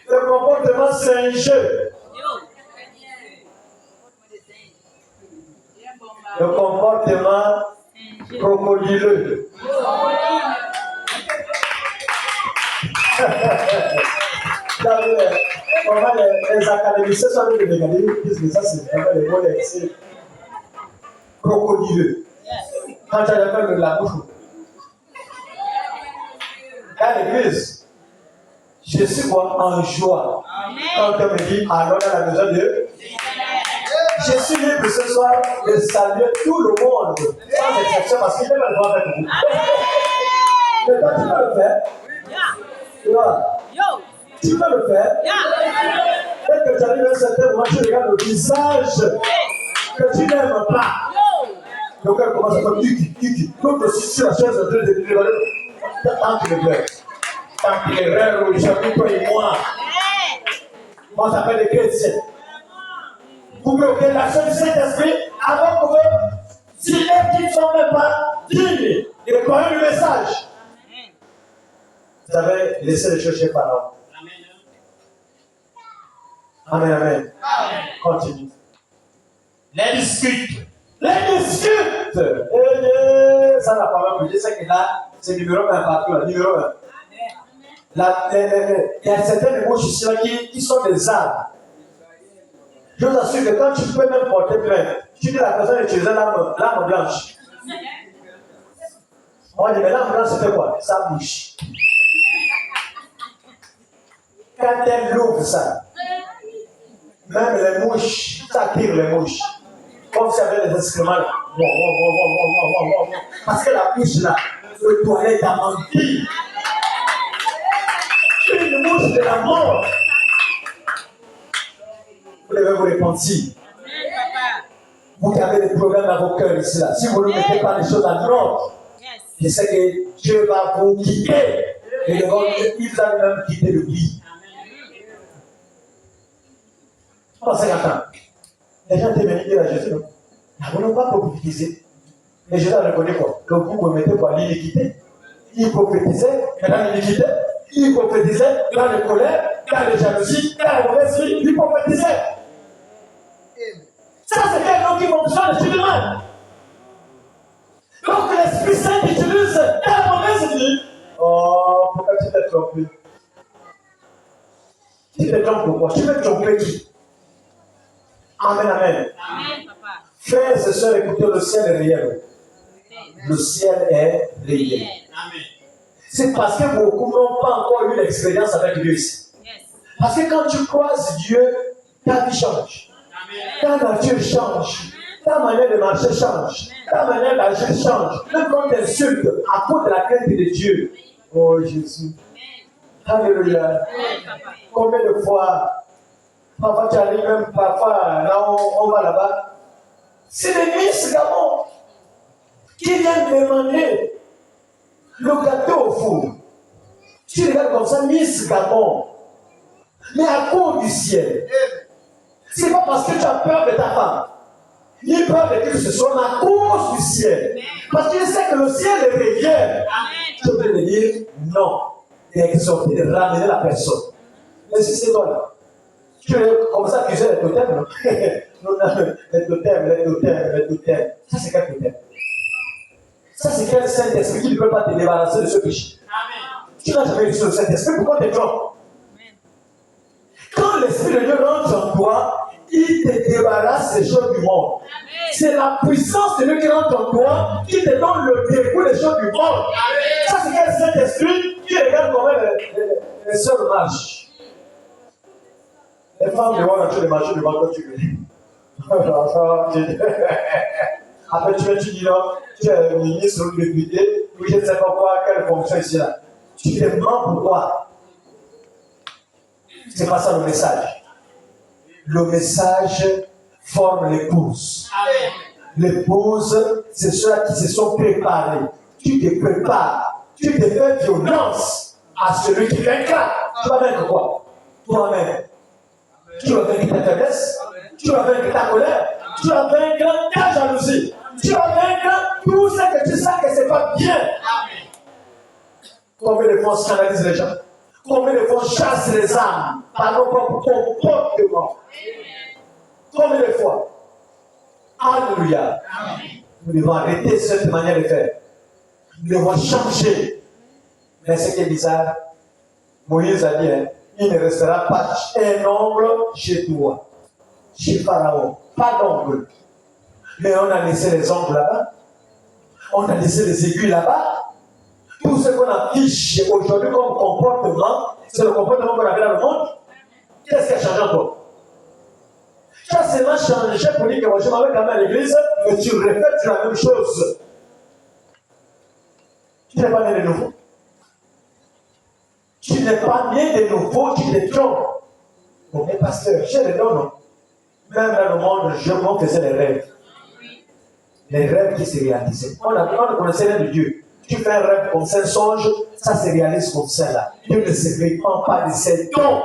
Le comportement singe. Le comportement crocodileux. Comment les académiciens sont venus de regarder, ils disent que ça c'est vraiment les mots d'excès. Crocodileux. Quand tu as le même de la bouche. À l'église, je suis quoi? En joie. Quand on me dit, allons à la maison de Dieu. Je suis libre ce soir de saluer tout le monde, sans exception, parce qu'il peut le voir avec vous. Mais toi, tu peux le faire. Tu vois? Tu peux le faire. Dès que tu arrives à un certain moment, tu regardes le visage que tu n'aimes pas. Le cœur commence à faire kiki. L'autre aussi sur la chaise en train de dire, tant qu'il est vrai. Tant qu'il est vrai, aujourd'hui, toi et moi. Moi, ça s'appelle des chrétiens. Vous bloquez l'action du Saint-Esprit avant que si les qui ne sont même pas dignes de croire le message. Vous avez laissé les choses chez Pharaon. Amen, amen. Continue. Les discutes. Ça n'a pas même plus. Je sais que là, c'est numéro 1 partout, là, numéro 1. Il y a certaines mots ici là qui sont des armes. Je vous assure que quand tu peux même porter plainte, tu dis à la personne d'utiliser l'arme blanche. On dit, mais l'arme blanche, c'était quoi? Ça bouche. Quand elle ouvre ça, même les mouches, ça tire les mouches. Comme si avait des excréments là. Parce que la bouche là, le toilette a menti. Une mouche de la mort. Vous devez vous repentir. Vous qui avez des problèmes dans vos cœurs ici là, si vous ne mettez pas les choses en ordre, je sais que Dieu va vous quitter. Et il va même quitter le lit. Pendant 50 ans, les gens étaient venus dire à Jésus, nous n'avons pas prophétisé. Et Jésus a reconnu quoi? Que vous commettez quoi? L'iniquité. Il prophétisait dans l'iniquité. Il prophétisait dans la colère, dans les jalousies, dans la mauvaise vie. Il prophétisait. Ça, c'est quel nom qui fonctionne sur l'humain. Donc, l'Esprit Saint utilise la mauvaise vie. Oh, pourquoi tu t'es trompé? Tu te trompes pourquoi? Tu veux tromper qui? Amen, amen. Frères et sœurs, écoutez, le ciel est réel. Le ciel est réel. Amen. C'est parce que beaucoup n'ont pas encore eu l'expérience avec Dieu ici. Parce que quand tu croises Dieu, ta vie change. Ta nature change. Ta manière de marcher change. Ta manière d'agir change. Même quand tu insultes à cause de la crainte de Dieu. Oh Jésus. Alléluia. Combien de fois, parfois tu arrives même, parfois là on va là-bas. C'est les Miss Gabon qui viennent demander le gâteau au four. Tu regardes comme ça, Miss Gabon. Mais à cause du ciel. C'est pas parce que tu as peur de ta femme, ni peur de que ce soit, mais à cause du ciel. Parce qu'il sait que le ciel est réel. Je peux te dire non. Et exhorter, de ramener la personne. Mais si c'est toi là, tu veux commencer à accuser les totems, non? Les totems. Ça c'est quel totem? Ça c'est quel Saint-Esprit qui ne peut pas te débarrasser de ce péché? Tu n'as jamais vu sur le Saint-Esprit, pourquoi tu es trompes? Quand l'Esprit de Dieu rentre en toi, il te débarrasse des choses du monde. C'est la puissance de Dieu qui rentre en toi qui te donne le dégoût des choses du monde. Ça, c'est quel Saint-Esprit qui regarde comment les sœurs marchent. Les femmes devront entrer les marcher devant toi, tu veux. Après, tu dis non, tu es ministre ou député, ou je ne sais pas quoi, quelle fonction ici là. Tu te demandes pourquoi. C'est pas ça le message. Le message forme l'épouse. L'épouse, c'est ceux qui se sont préparés. Tu te prépares. Tu te fais violence à celui qui vaincra. Tu vas vaincre quoi? Toi-même. Tu vas vaincre ta faiblesse. Tu vas vaincre ta colère. Tu vas vaincre ta jalousie. Tu vas vaincre tout ce que tu sais que c'est pas bien. Combien de fois on scandalise les gens? Combien de fois on chasse les âmes par nos propres comportements? Combien de fois? Alléluia. Nous devons arrêter cette manière de faire. Nous devons changer. Mais ce qui est bizarre, Moïse a dit, il ne restera pas un ongle chez toi, chez Pharaon. Pas d'ongle. Mais on a laissé les ongles là-bas. On a laissé les aiguilles là-bas. Tout ce qu'on affiche aujourd'hui comme comportement, c'est le comportement qu'on avait dans le monde. Qu'est-ce qui a changé encore? Tu as seulement changé pour dire que moi je m'en vais quand même à l'église, mais tu répètes la même chose. Tu n'es pas né de nouveau. Tu n'es pas né de nouveau, tu te trompes. Bon, mais pasteur, j'ai le nom, non? Même dans le monde, on faisait les rêves. Les rêves qui se réalisaient. On ne connaissait rien de Dieu. Tu fais un rêve comme ça, un songe, ça se réalise comme ça là. Dieu ne se répand pas de ses dons.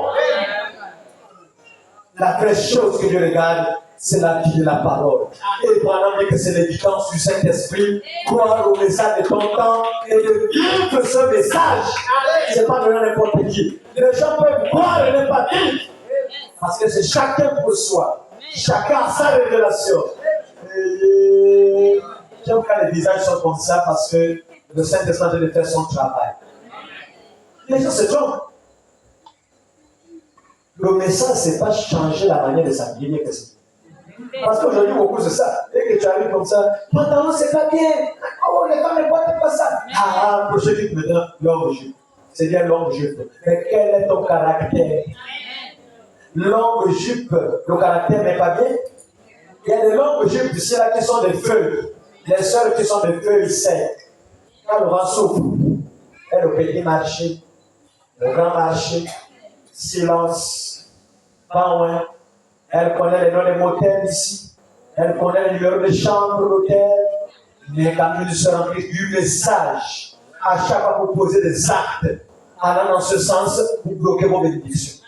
La vraie chose que Dieu regarde, c'est la vie de la parole. Et pendant que c'est l'évidence du Saint-Esprit, croire au message de ton temps et de vivre ce message. Ce n'est pas de n'importe qui. Les gens peuvent croire et ne pas vivre. Parce que c'est chacun pour soi. Chacun a sa révélation. J'aime quand les visages sont comme ça parce que le Saint-Esprit de faire son travail. Les gens se trompent. Le message, ce n'est pas changer la manière de s'habiller. Parce qu'aujourd'hui, beaucoup c'est ça. Dès que tu arrives comme ça, pantalon, c'est pas bien. Oh, les femmes ne portent pas ça. Ah, pour ceux qui me donnent longue jupe. C'est bien longue jupe. Mais quel est ton caractère? Longue jupe, le caractère n'est pas bien. Il y a des longues jupes du ciel qui sont des feuilles. Les sœurs qui sont des feuilles secs. Quand le vent souffle, et le petit marché, le grand marché, silence, pas loin. Elle connaît les noms des motels ici. Elle connaît le numéro de chambre d'hôtel. Mais quand nous se remplit du message, à chaque fois que vous posez des actes allant dans ce sens, vous bloquez vos bénédictions.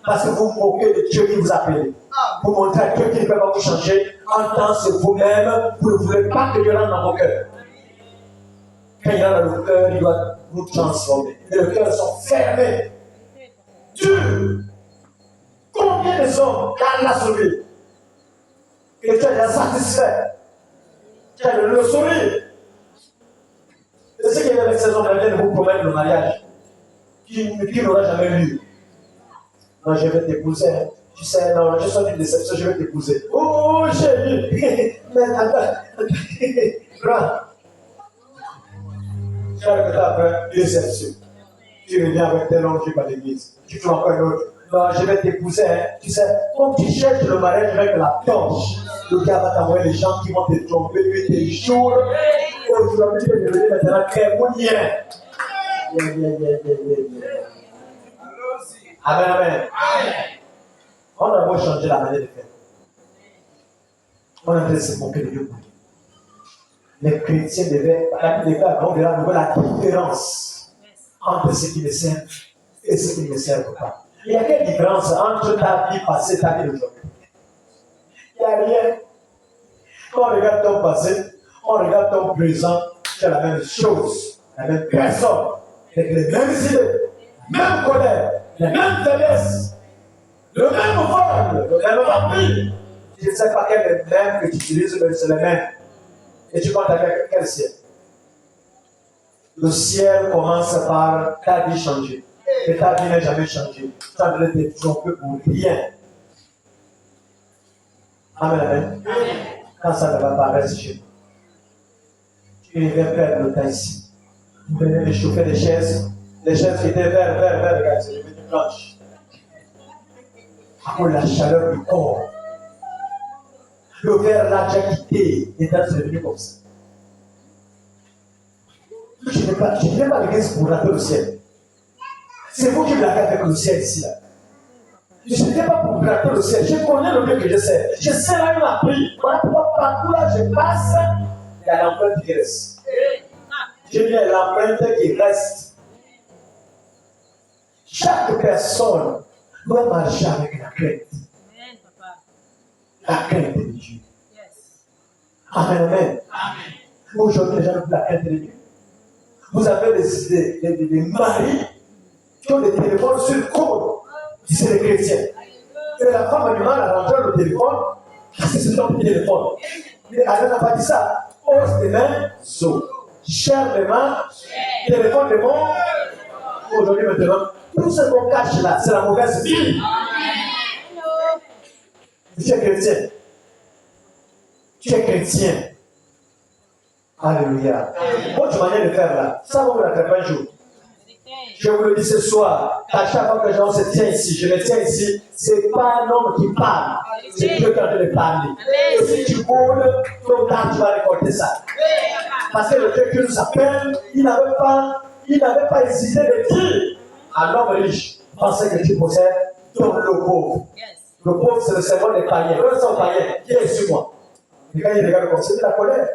Parce que vous moquez de Dieu qui vous appelle. Vous montrez à Dieu qui ne peut pas vous changer. En tant que vous-même, vous ne voulez pas que Dieu rentre dans vos cœurs. Quand il rentre dans le cœur, il doit vous transformer. Et les cœurs sont fermés. Dieu, combien de hommes l'a sauvé? Et tu as déjà satisfait. Tu as le sourire. Et ce qu'il y a avec ces hommes, ils viennent vous promettre le mariage. Qui n'aura jamais lu. Non, je vais t'épouser. Tu sais, non, je sens une déception, je vais t'épouser. Oh, chérie. Mais attends. Grand. Chaque temps après, déception. Tu reviens avec tes longs jupes à l'église. Tu fais encore une autre. Non, je vais t'épouser. Hein. Tu sais, comme tu cherches le mariage avec la torche, le gars va t'envoyer les gens qui vont te tromper, lui, tes jours. Aujourd'hui, tu peux devenir maintenant très mounien. Amen, amen. On a beau changer la manière de faire. On a besoin de se moquer de Dieu. Les chrétiens devaient, on verra la différence entre ceux qui me servent et ceux qui ne me servent pas. Il y a quelle différence entre ta vie passée et ta vie d'aujourd'hui? Il n'y a rien. Quand on regarde ton passé, on regarde ton présent, c'est la même chose, la même personne, avec les mêmes idées, la même colère, la même faiblesse, le même vol, le même vampire. Je ne sais pas quel est le même que tu utilises, mais c'est le même. Et tu comptes avec quel ciel? Le ciel commence par ta vie changer. Et ta vie n'a jamais changé. Tu as ne te tromper pour rien. Amen, amen. Quand ça ne va pas, reste chez nous. Tu viens perdre le temps ici. Vous venez me chauffer les chaises. Les chaises qui étaient vertes, regarde, c'est devenu blanche. À cause de la chaleur du corps. Le verre l'a déjà quitté, et c'est devenu comme ça. Je ne viens pas à l'église pour rater le ciel. C'est vous qui me l'avez avec le ciel ici. Là. Je ne viens pas pour rater le ciel. Je connais le Dieu que je sais. Je sais là où il m'a pris. Voilà pourquoi partout là je passe, il y a l'empreinte qui reste. Je dis l'empreinte qui reste. Chaque personne doit marcher avec la crainte. La crainte de Dieu. Amen, amen. Aujourd'hui, les gens ont la crainte de Dieu. Vous avez des maris qui ont des téléphones sur le code. C'est les chrétiens. Et la femme a du mal à rentrer le téléphone parce que c'est son petit téléphone. Mais elle n'a pas dit ça. Ose des mains, zo. Cher des mains, téléphone des mains. Aujourd'hui, maintenant, tout ce qu'on cache là, c'est la mauvaise vie. Tu es chrétien. Tu es chrétien. Alléluia. Votre manière de faire là, ça va vous la faire un jour. Je vous le dis ce soir, à chaque fois que les se tient ici, je me tiens ici, ce n'est pas un homme qui parle, c'est Dieu qui est en train de parler. Et si tu boules, ton temps tu vas récolter ça. Parce que le Dieu qui nous appelle, il n'avait pas il n'avait pas hésité de dire à l'homme riche, pensez que tu possèdes, donne le pauvre. Le pauvre, c'est le symbole des païens. Eux sont païens. Qui est sur moi? Et quand il regarde comme ça, c'est la colère.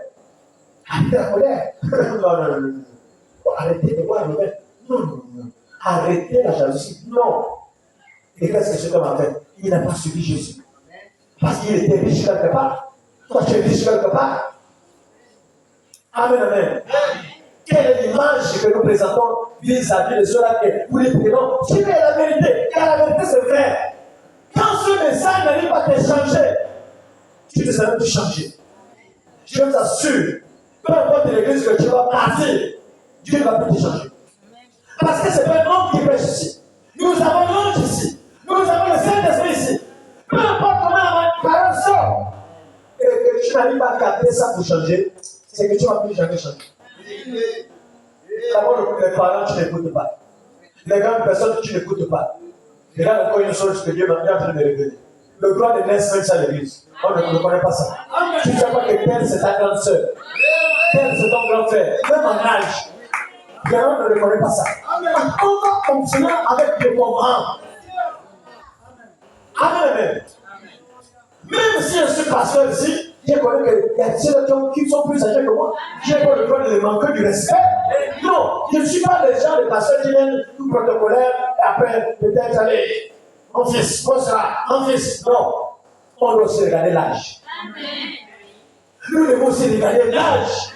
Arrêtez la colère. Non. Arrêtez de voir le fait. Non. Arrêtez la jalousie. Non. Et qu'est-ce que cet homme a fait? Il n'a pas suivi Jésus. Parce qu'il était riche quelque part. Toi, tu es riche quelque part. Amen. Quelle est l'image que nous présentons vis-à-vis de ceux-là que vous les prenons? Tu es la vérité. Car la vérité, c'est vrai. Quand ce message n'arrive pas à te changer, tu te seras de changer. Je vous assure, peu importe l'église que tu vas partir, Dieu ne va plus te changer. Parce que c'est pas un homme qui prêche ici. Nous avons l'ange ici. Nous avons le Saint-Esprit ici. Peu importe comment la parole sort, et que tu n'arrives pas à capter ça pour changer, c'est que tu ne vas plus jamais changer. D'abord, les parents, tu n'écoutes pas. Les grandes personnes, tu n'écoutes pas. Regarde encore une chose que Dieu m'a bien en train de révéler. Le droit de naissance, même ça l'église. On ne connaît pas ça. Tu ne sais pas que tel c'est ta grande soeur. Tel c'est ton grand frère. Même en âge. On ne connaît pas ça. On va fonctionner avec des comprendre. Amen. Même si je suis pasteur ici, je connais qu'il y a des gens qui sont plus âgés que moi. Je n'ai pas le droit de les manquer du respect. Non, je ne suis pas les gens, les pasteurs qui viennent tout protocolaire et après peut-être aller. Mon fils, mon fils. Non, on doit aussi regarder l'âge. Nous devons aussi regarder l'âge.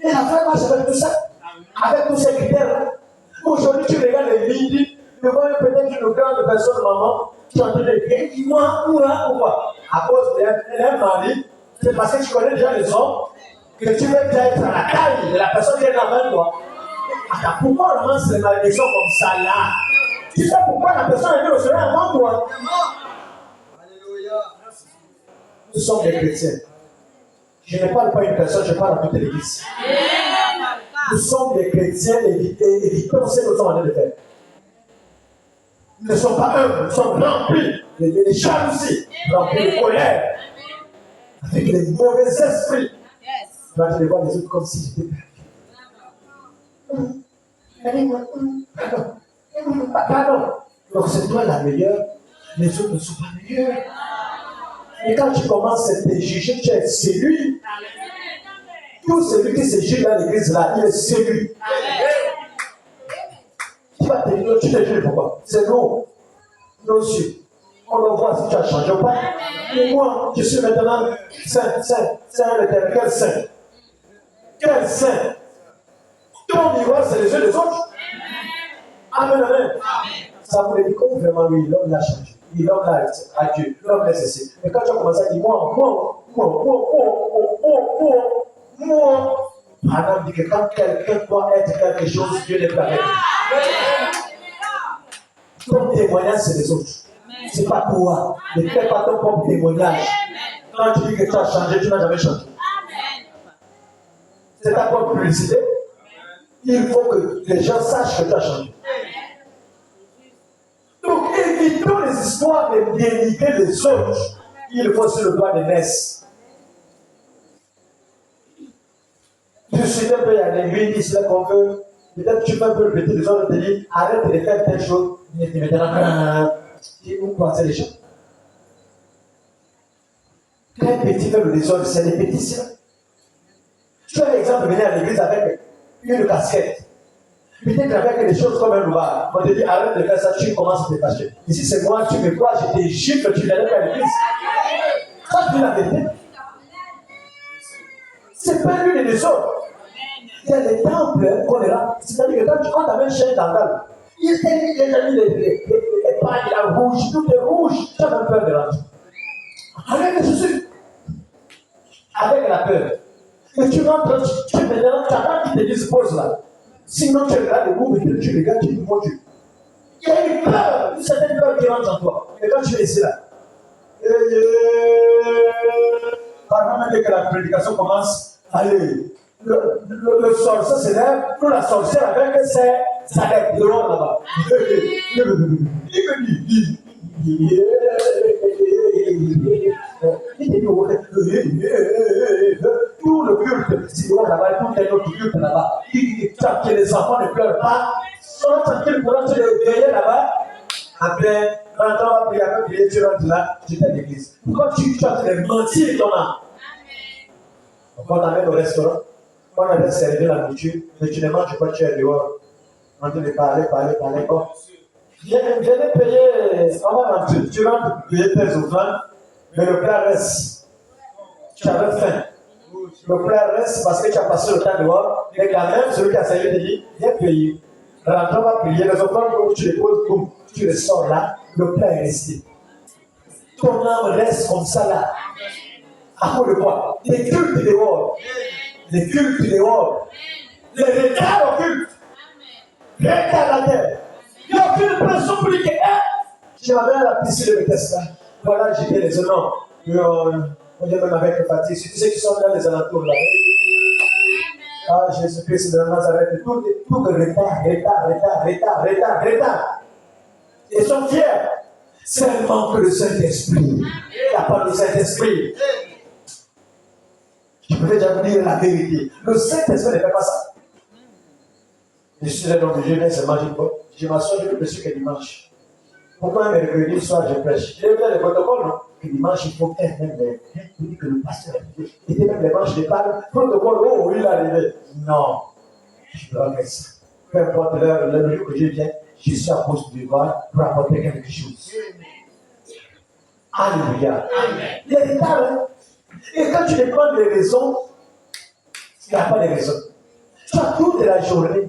Et la femme marche avec tout ça, avec tous ces critères-là. Aujourd'hui, tu regardes les lignes, tu vois peut-être une grande personne, maman, qui est en train de dire, dis-moi, pourquoi? À cause d'un mari, c'est parce que tu connais déjà les hommes, que tu veux déjà être à la taille de la personne qui est avec toi. Attends, pourquoi on lance les malédictions comme ça là? Tu sais pourquoi la personne est venue au soleil avant toi? Nous sommes des chrétiens. Je ne parle pas à une personne, je parle à toute l'église. Nous sommes des chrétiens, évitons ce que nous sommes en train de faire. Nous ne sommes pas humbles, nous sommes remplis de jalousie, remplis de colère, avec les mauvais esprits. Tu vas te voir les autres comme si j'étais perdu. Pardon. Donc c'est toi la meilleure, les autres ne sont pas meilleurs. Et quand tu commences à te juger, tu es séduit. Tout celui qui se juge dans l'église là, il est séduit. Tu vas te dire, tu te juges pourquoi? C'est nous, nos yeux. On va voir si tu as changé ou pas. Et moi, je suis maintenant saint, l'éternel saint. Quel saint? Ton miroir, c'est les yeux des autres. Amen. Ça voulait dire comme vraiment, oui, l'homme l'a changé. L'homme l'a à Dieu, l'homme l'a cessé. Mais quand tu as commencé à dire, moi, un homme dit que quand quelqu'un doit être quelque chose, Dieu n'est pas avec lui. Ton témoignage, c'est les autres. C'est pas toi. Ne fais pas ton propre témoignage. Quand tu dis que tu as changé, tu n'as jamais changé. C'est ta propre publicité. Il faut que les gens sachent que tu as changé. Donc, évitons les histoires de dénigrer les autres. Il faut sur le droit de naissance. Je suis un peu à l'église, là qu'on veut. Peut-être que tu peux un peu répéter les autres, te dire, arrête de faire telle chose. Et maintenant, vous pensez les gens. Quand un petit fait le désordre, c'est des petits siens. Tu as l'exemple de venir à l'église avec une casquette. Peut-être qu'avec des choses comme un louvard, on te dit arrête de faire ça, tu commences à te fâcher. Ici c'est moi, tu me crois, je te gifle, tu n'allais pas à l'église. Ça, tu dis la vérité. C'est pas lui le désordre. Il y a des temples qu'on est là. C'est-à-dire que quand tu entres avec un chien d'angal, il t'a mis les pailles, la rouge, tout est rouge. Tu as même peur de rentrer. Avec les chaussures. Avec la peur. Et tu rentres, tu es maintenant, tu as pas qui te dispose là. Sinon, tu regardes le groupe et tu regardes, tu dis, mon Dieu. Il y a une peur, une certaine peur qui rentre en toi. Et quand tu es ici là, pendant même que la prédication commence, allez, le sorcier se lève, nous la sorcière avec sa lèvre dehors là-bas. Tout le culte, c'est là-bas, tout est notre culte là-bas. que les enfants ne pleurent pas. Sois tranquille pendant que tu les veillais là-bas. Après, quand on va prier, après prier, tu rentres là, tu es à l'église. Pourquoi tu es en train de mentir ton âme? Quand on t'amène au restaurant, quand on avait servi la nourriture, mais tu ne manges pas, tu es dehors. On te dit parler. Bon. Viens de payer, on va rentrer. Tu rentres payer tes offrandes, mais le plat reste. Tu avais faim. Le plat reste parce que tu as passé le temps dehors, mais quand même, celui qui a servi te dit, viens payer. Rentrons, on va prier. Les offrandes, tu les poses, boum, tu les sors là, le plat est resté. Ton âme reste comme ça là. À cause de quoi? Les cultes dehors. Les cultes dehors. Les retards au culte. Retardataires. Il n'y a aucune pression pour dire que je m'avais à la piscine de Bethesda. Voilà, j'étais les honneurs. On est même avec le fatigue. Tu sais qui sont dans les alentours là. Ah, Jésus-Christ de Nazareth. Tout retard. Ils sont fiers. C'est un manque de Saint-Esprit. Il n'y a pas de Saint-Esprit. Je peux déjà vous dire la vérité. Le Saint-Esprit ne fait pas ça. Je suis un homme de jeunesse, c'est magique. Je m'assois, je ne peux que dimanche. Pourquoi un mercredi soir je prêche? J'ai vu le protocole, non? Que dimanche, il faut faire même les. Que le pasteur était même les manches de parle. Protocole, oh, il est arrivé. Non. Je ne peux pas faire ça. Peu importe l'heure, le jour que je viens, je suis à poste du devoir pour apporter quelque chose. Alléluia. Il y a des tas, hein? Et quand tu prends des raisons, il n'y a pas de raison. Tu as toute la journée.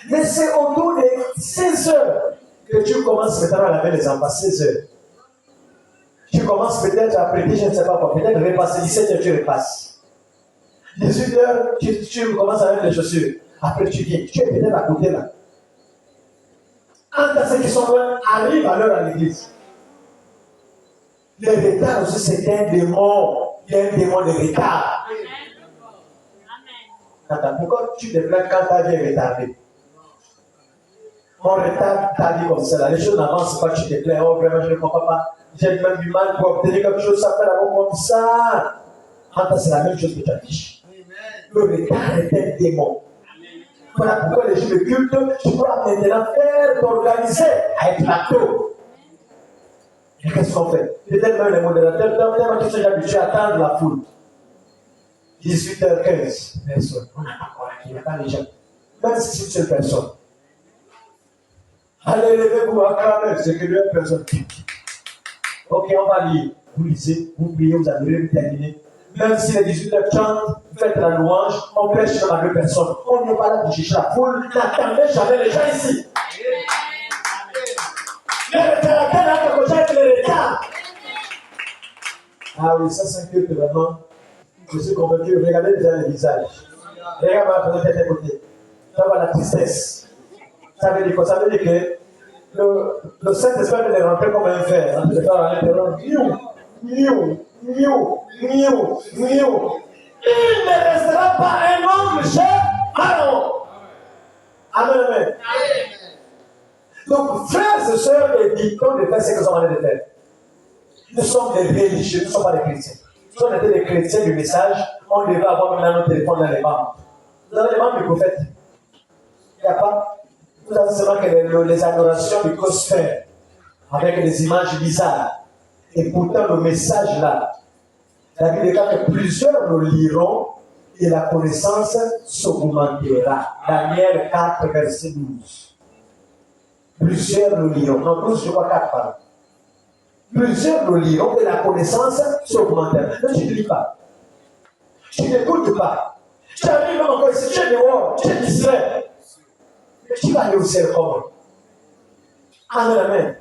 Mais c'est autour de 16 heures que tu commences maintenant à laver les enfants. 16 heures. Tu commences peut-être à prêter, je ne sais pas quoi, peut-être repasser 17 heures, tu repasses. 18 heures, tu commences à mettre les chaussures. Après, tu viens. Tu es peut-être à côté là. Entre ceux qui sont loin, arrivent à l'heure à l'église. Le retard aussi, c'est un démon. Il y a un démon de retard. Attends, pourquoi tu te plains quand ta vie est retardée? Mon retard t'a dit comme ça. Les choses n'avancent pas, tu te plains. Oh, vraiment, je ne comprends pas. J'ai même du mal pour obtenir quelque chose, ça fait d'abord comme ça. C'est la même chose que tu affiches. Le retard est un démon. Voilà pourquoi les jours de culte, tu dois maintenant faire t'organiser à un plateau. Et qu'est-ce qu'on fait? Peut-être même les modérateurs, tellement qu'ils sont habitués à attendre la foule. 18h15, personne. On n'a pas quoi, il n'y a pas les gens. Même si c'est une seule personne. Allez, levez-vous, acclamez, c'est que deux personnes. Ok, on va lire. Vous lisez, vous priez, vous avez terminé. Même si les 18h30, vous faites la louange, on prêche dans la deux personnes. On n'est pas là pour chercher la foule, n'attendez jamais les gens ici. Les retardataires là, quand j'ai les retards. Ah oui, ça s'inquiète vraiment. Je suis convaincu, regardez déjà le visage. Regarde ma tête à côté. Ça va la tristesse. Ça veut dire quoi? Ça veut dire que le Saint-Esprit est rentré comme un fer. Il ne restera pas un ongle chez Aaron. Amen. Donc, frères et sœurs, évitons de faire ce que nous sommes en train de faire. Nous sommes des religieux, nous ne sommes pas des chrétiens. Si on était des chrétiens du message, on devait avoir maintenant notre téléphone dans les membres. Vous avez les membres du prophète? Il n'y a pas. Vous avez seulement que les adorations du gospel avec des images bizarres. Et pourtant, le message là, la Bible dit que plusieurs le liront et la connaissance s'augmentera. Daniel 4, verset 12. Plusieurs le liront. Non, 12, je crois 4, pardon. Plusieurs le liront et la connaissance s'augmentera. Mais tu ne lis pas. Tu n'écoutes pas. Tu arrives encore ici, tu es dehors, tu es distrait. Mais tu vas aller au ciel comment? Amen.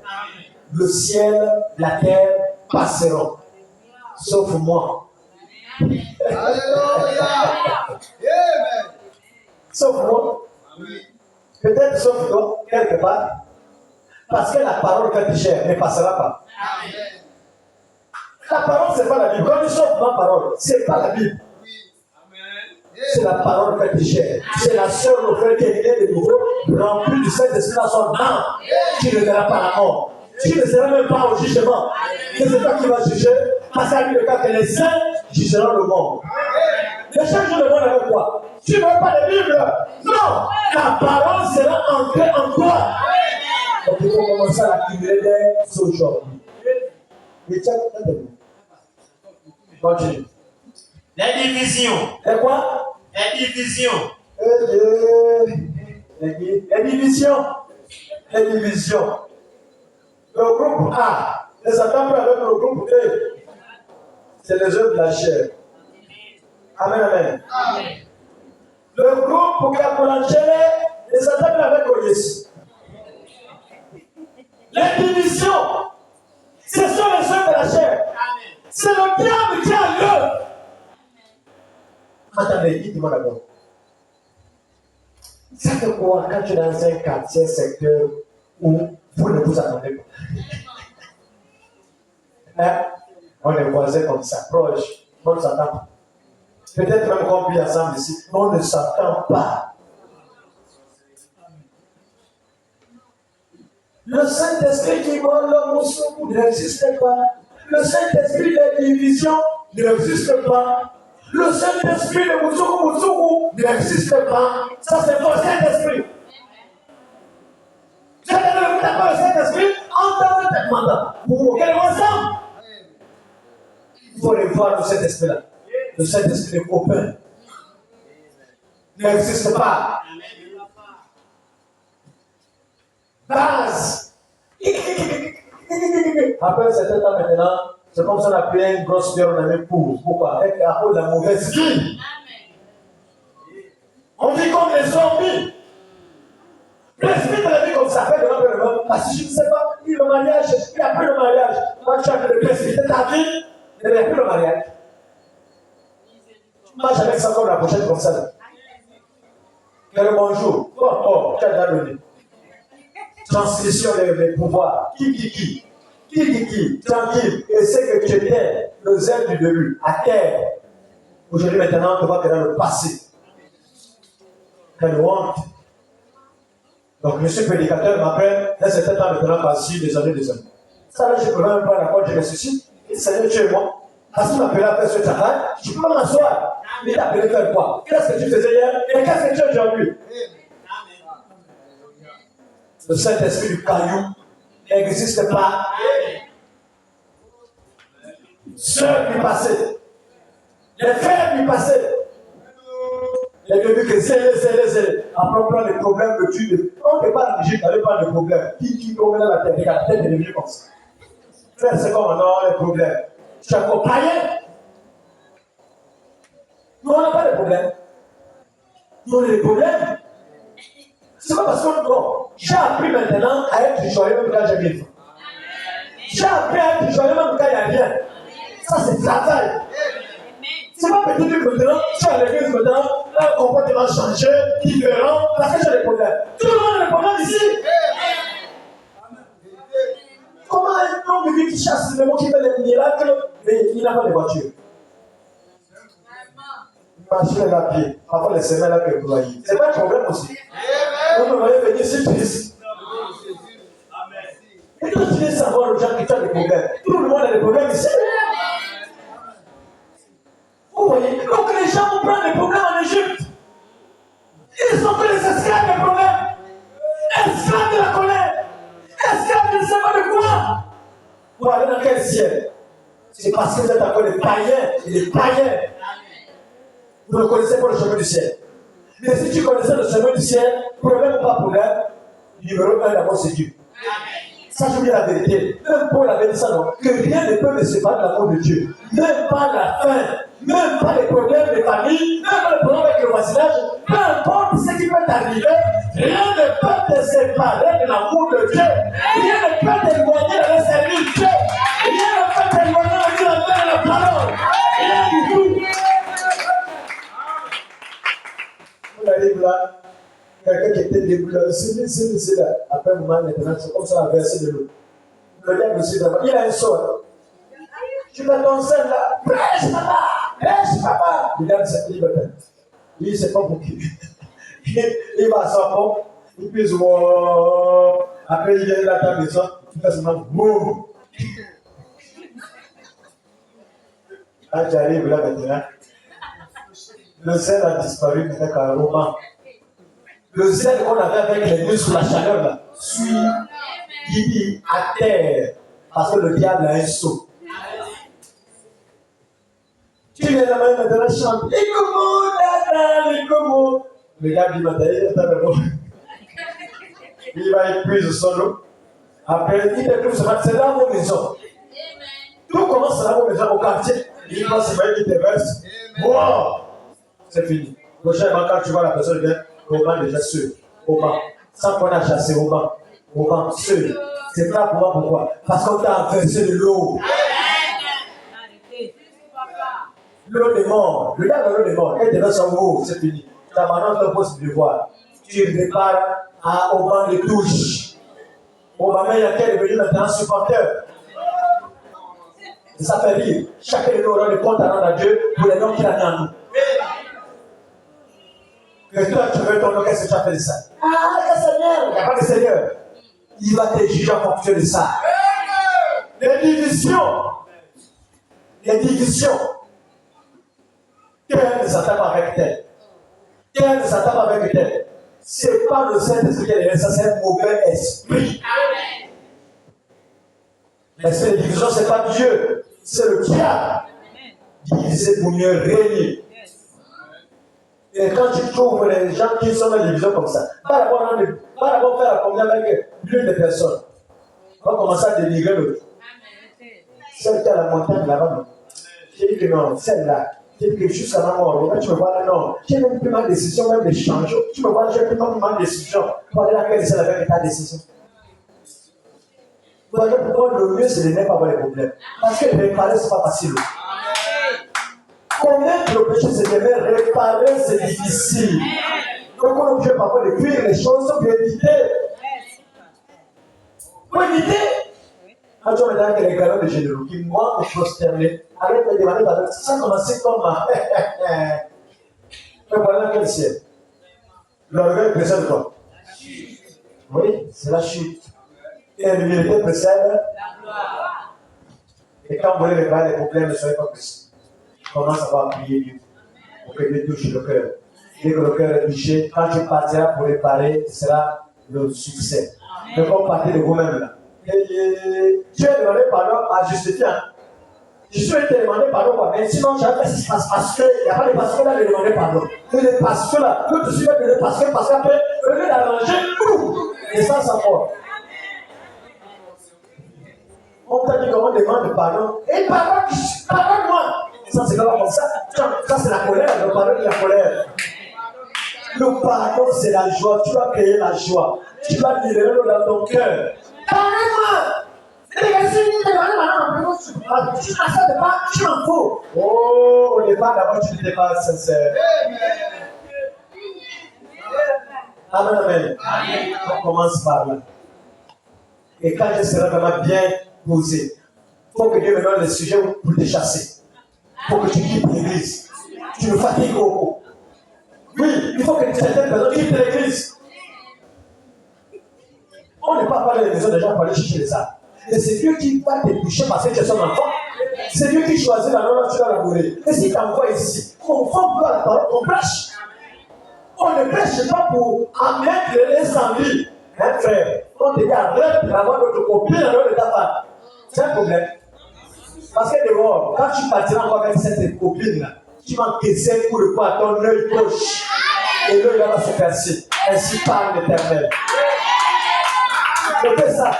Le ciel, la terre passeront. Sauf moi. Alléluia. Sauf moi. Peut-être sauf toi, quelque part. Parce que la parole fait cher ne passera pas. La parole, ce n'est pas la Bible. Quand tu sauf ma parole, ce n'est pas la Bible. C'est la parole fait cher. C'est la seule offre qui est née de nouveau, remplie du Saint-Esprit dans son âme. Tu ne verras pas la mort. Tu ne seras même pas au jugement. C'est toi qui vas juger. Parce qu'à lui, le cas que les saints jugeront le monde. Les gens jugent le monde avec quoi? Tu ne veux pas de Bible? Non. La parole sera ancrée en toi. Donc il faut commencer à accumuler dès aujourd'hui. Et tiens, continue. Les divisions. Et quoi? Les divisions. Les divisions. Les divisions. Le groupe A ne s'attend pas avec le groupe B. C'est les œuvres de la chair. Amen, amen. Le groupe Kapolanchele ne s'attend pas avec le Yesu. Les divisions, ce sont les œuvres de la chair. C'est le diable qui a l'œuvre. Attendez, dites-moi d'abord. C'est que quoi quand tu es dans un quartier, secteur où vous ne vous attendez pas? Hein? On est voisins, on s'approche, on s'attend. Peut-être même qu'on vit ensemble ici, on ne s'attend pas. Le Saint-Esprit qui voit l'homme au second n'existe pas. Le Saint-Esprit des divisions n'existe pas. Le Saint-Esprit de Moussougou n'existe pas. Ça, c'est pour le Saint-Esprit. Je ne vous pas le Saint-Esprit en tant que mandat. Vous voyez ensemble. Il faut aller voir le Saint-Esprit-là. Le Saint-Esprit des copains n'existe pas. Base. Après un certain temps maintenant, c'est comme ça on a pris une grosse pierre, on a mis pour. Pourquoi? Avec à cause de la mauvaise vie. On vit comme des zombies. L'esprit de la vie comme ça, fait de l'homme. Parce que je ne sais pas, le mariage, il n'y a plus le mariage. Quand tu as fait le précipiter ta vie, il n'y a plus le mariage. Tu marches avec ça comme la pochette comme ça. Quel bonjour. Oh, tu as déjà donné. Transmission des pouvoirs. Qui. Tranquille. Et c'est que tu étais le zèle du début, à terre. Aujourd'hui, maintenant, on te voit que dans le passé. Quelle honte. Donc, je suis prédicateur, m'appelle, un certain temps maintenant, passé des années. Ça, là, je ne peux même pas l'accord, je ressuscite. Et Seigneur, tu es moi. Parce qu'il m'appelait à faire ce travail, je peux pas m'asseoir. Il t'a appelé faire quoi? Qu'est-ce que tu faisais hier? Et qu'est-ce que tu as aujourd'hui? Le Saint-Esprit du caillou n'existe pas. Sœurs du passé, les frères du passé, les devenus que zélé. Après, on prend les problèmes que tu. On ne pas obligé d'aller prendre les problèmes. Qui tombe dans la terre? Regarde, la tête est devenue comme ça. Frère, c'est comme on a les problèmes. Tu as accompagné. Nous, on n'a pas de problème. Nous, on a des problèmes. C'est pas parce que bon, j'ai appris maintenant à être joyeux même quand j'ai bien fait. J'ai appris à être joyeux même quand il n'y a rien. Ça, c'est travail. C'est pas petit que maintenant, tu as l'église maintenant, un comportement changé, différent, parce que j'ai des problèmes. Tout le monde a des problèmes ici. Comment un homme de vie qui chasse les mots, qui fait des miracles, mais il n'a pas de voiture? Marcher à pied, après les semaines là que vous voyez. C'est pas un problème aussi. Vous me voyez venir ici, Christ. Et quand tu viens savoir aux gens qui ont des problèmes, tout le monde a des problèmes ici. Vous voyez? Donc les gens vont prendre des problèmes en Égypte. Ils sont que les esclaves des problèmes. Esclaves de la colère. Esclaves de ne sais pas de quoi. Vous allez dans quel ciel? C'est parce que vous êtes encore des païens et des païens. Vous ne connaissez pas le chemin du ciel. Mais si tu connaissais le chemin du ciel, problème ou pas problème, numéro 1 d'abord c'est Dieu. Ça, je vous dis la vérité. Même Paul avait dit ça, non? Que rien ne peut me séparer de l'amour de Dieu. Même pas la faim, même pas les problèmes de famille, même pas les problèmes avec le voisinage, peu importe ce qui peut t'arriver, rien ne peut te séparer de l'amour de Dieu. Rien ne peut t'éloigner de la servir de Dieu. Rien ne peut t'éloigner de la parole. Rien du tout. Vous allez là. Quelqu'un qui était debout là, c'est là. Après un moment, maintenant, c'est comme ça, à verser de l'eau. Le diable aussi, il a un sort. Tu mets ton sein là, prêche papa. Le diable s'est dit, lui, c'est pas pour qui. Il va à sa pompe, il pisse, après il vient à ta maison, il fait seulement boum. Quand tu arrives là maintenant, Le zèle a disparu avec un roman. Le zèle qu'on avait avec les deux sous la chaleur là, suit Guidi à terre parce que le diable a un saut. Tu viens la main maintenant chante. Et comment, tata, et comment. Le gars dit maintenant, il va épuiser son eau. Après, il est tout c'est dans vos maisons. Tout commence dans vos maisons au quartier. Il passe, il te verse. Wow! C'est fini. Prochainement, quand tu vois la personne vient, au banc déjà seul. Au banc. Sans qu'on a chassé au banc. Au banc, seul. C'est pas pour moi, pourquoi? Parce qu'on t'a versé de l'eau. L'eau des morts. Le gars de l'eau des morts. Elle te verse en haut, c'est fini. Ta maman te pose de devoir. Tu repars au banc de touche. Au banc, il y a quel est devenu maintenant supporter. Et ça fait rire. Chacun de nous aura le compte à rendre à Dieu pour les noms qu'il a mis en nous. Que toi, tu veux ton nom, qu'est-ce que tu as fait de ça? Ah, le Seigneur! Il n'y a pas de Seigneur. Il va te juger en fonction de ça. Les divisions. Les divisions. Tel ne s'attaque avec tel. Tel ne s'attaque avec tel. Ce n'est pas le Saint-Esprit qui est derrière ça, c'est un mauvais esprit. Mais cette division, ce n'est pas Dieu. C'est le diable. Diviser pour mieux régner. Et quand tu trouves les gens qui sont dans la division comme ça, pas d'abord faire la communion avec l'une des personnes. On va commencer à dénigrer l'autre. Celle qui a la montagne là-bas, j'ai dit que non, celle-là, j'ai dit que jusqu'à la mort, tu me vois là, non, j'ai même plus ma décision, même de changer. Tu me vois, j'ai plus ma décision. Pour aller laquelle c'est avec ta décision. Vous voyez pourquoi le mieux, c'est de ne pas avoir les problèmes. Parce que réparer, ce n'est pas facile. Connaître le péché, c'est d'aimer, réparer, c'est difficile. Donc on est obligé parfois de fuir les choses pour éviter. Pour éviter. Quand tu me dis que les galons de généraux qui, moi, me prosterner, arrête de demander pardon, ça commence comme mais voilà quel ciel. L'orgueil précède quoi? Oui, c'est la chute. Et l'humilité précède la gloire. Et quand vous voulez réparer les problèmes, ne soyez pas pressés. Commence à prier Dieu pour que Dieu touche le cœur. Dès que le cœur est touché, quand tu partiras pour réparer, ce sera le succès. Ne pas partir de vous-même là. Dieu a demandé pardon à justifier. Je suis demandé pardon quoi. Mais sinon, j'avais fait parce qu'il n'y a pas de parce que là, de demander pardon. Mais le parce que là, que tu suis fait de parce qu'après, au lieu d'arranger tout, et ça mort. On t'a dit comment demande pardon. Et pardonne-moi. Ça, c'est pas comme ça. Ça, c'est la colère. Le pardon, c'est la colère. Le pardon, c'est la joie. Tu vas créer la joie. Tu vas libérer l'eau dans ton cœur. Pardonne-moi. Tu m'en fous. Oh, au départ, d'abord, tu n'étais pas sincère. Amen, amen. On commence par là. Et quand je serai vraiment bien posé, il faut que Dieu me donne le sujet pour te chasser. Pour que tu quittes l'église. Tu me fatigues beaucoup. Oui, il faut que certaines personnes quittent l'église. On n'est pas parlé des maisons des gens pour aller chercher les arts. Et c'est Dieu qui va te toucher parce que tu es son enfant. C'est Dieu qui choisit la loi, tu vas labourer. Et si tu envoies ici, on va voir la parole, on prêche. On ne prêche pas pour amener les envies. Hein, frère, on te dit arrête d'avoir notre copine à l'heure de ta femme. C'est un problème. Parce que dehors, quand tu partiras encore avec cette copine-là, tu vas encaisser un coup de poing à ton œil gauche. Et l'œil va se casser. Ainsi parle l'Éternel. Écoutez ça.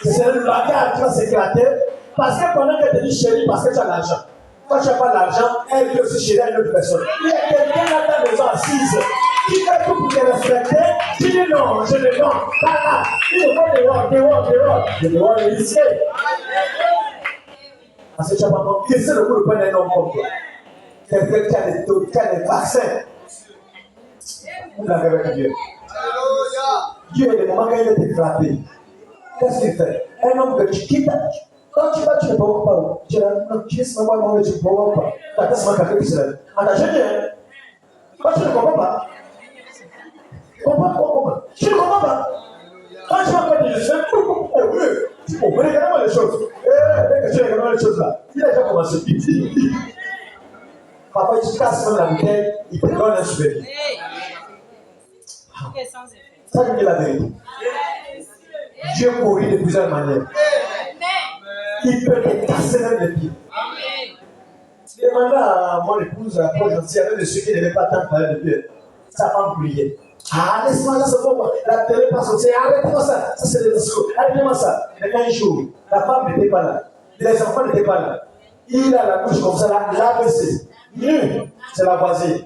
C'est le bagarre qui va s'éclater. Parce que pendant qu'elle te dit chérie, parce que tu as l'argent. Quand tu n'as pas l'argent, elle dit aussi chérie à une autre personne. Il y a quelqu'un dans ta maison assise qui fait tout pour te respecter. Tu dis non, je ne donne pas là. Il ne faut dehors. Je dois le risquer. Parce que tu n'as pas compris, c'est le coup de poing d'un homme comme toi. Quelqu'un qui a des vaccins. Vous l'avez avec Dieu. Dieu, il y a des moments quand il est frappé. Qu'est-ce qu'il fait? Un homme que tu quittes, quand tu vas, tu ne peux pas. Tu ne peux pas. Ta tête se met à faire qui se lève. Quand tu ne comprends pas. Comprends. Tu ne comprends pas. Quand tu vas faire des choses, tu comprends également les choses. Dès que tu regardes les choses là, il a déjà commencé. Papa, parfois tu casses même la bouteille, il te donne un souvenir. Ça, je dis la vérité. Dieu corrige de plusieurs manières. Il peut te casser même les pieds. Demandez à mon épouse, à Paul Gentil, avec de ceux qui n'aimaient pas tant parler de Dieu. Sa femme priait. Ah, laisse-moi là, c'est bon. La télé passe au ciel. Arrêtez-moi ça. Ça, c'est le discours. Arrêtez-moi ça. Mais un jour, la femme n'était pas là. Les enfants n'étaient pas là. Il a la bouche comme ça, là, baissée. C'est la voisine.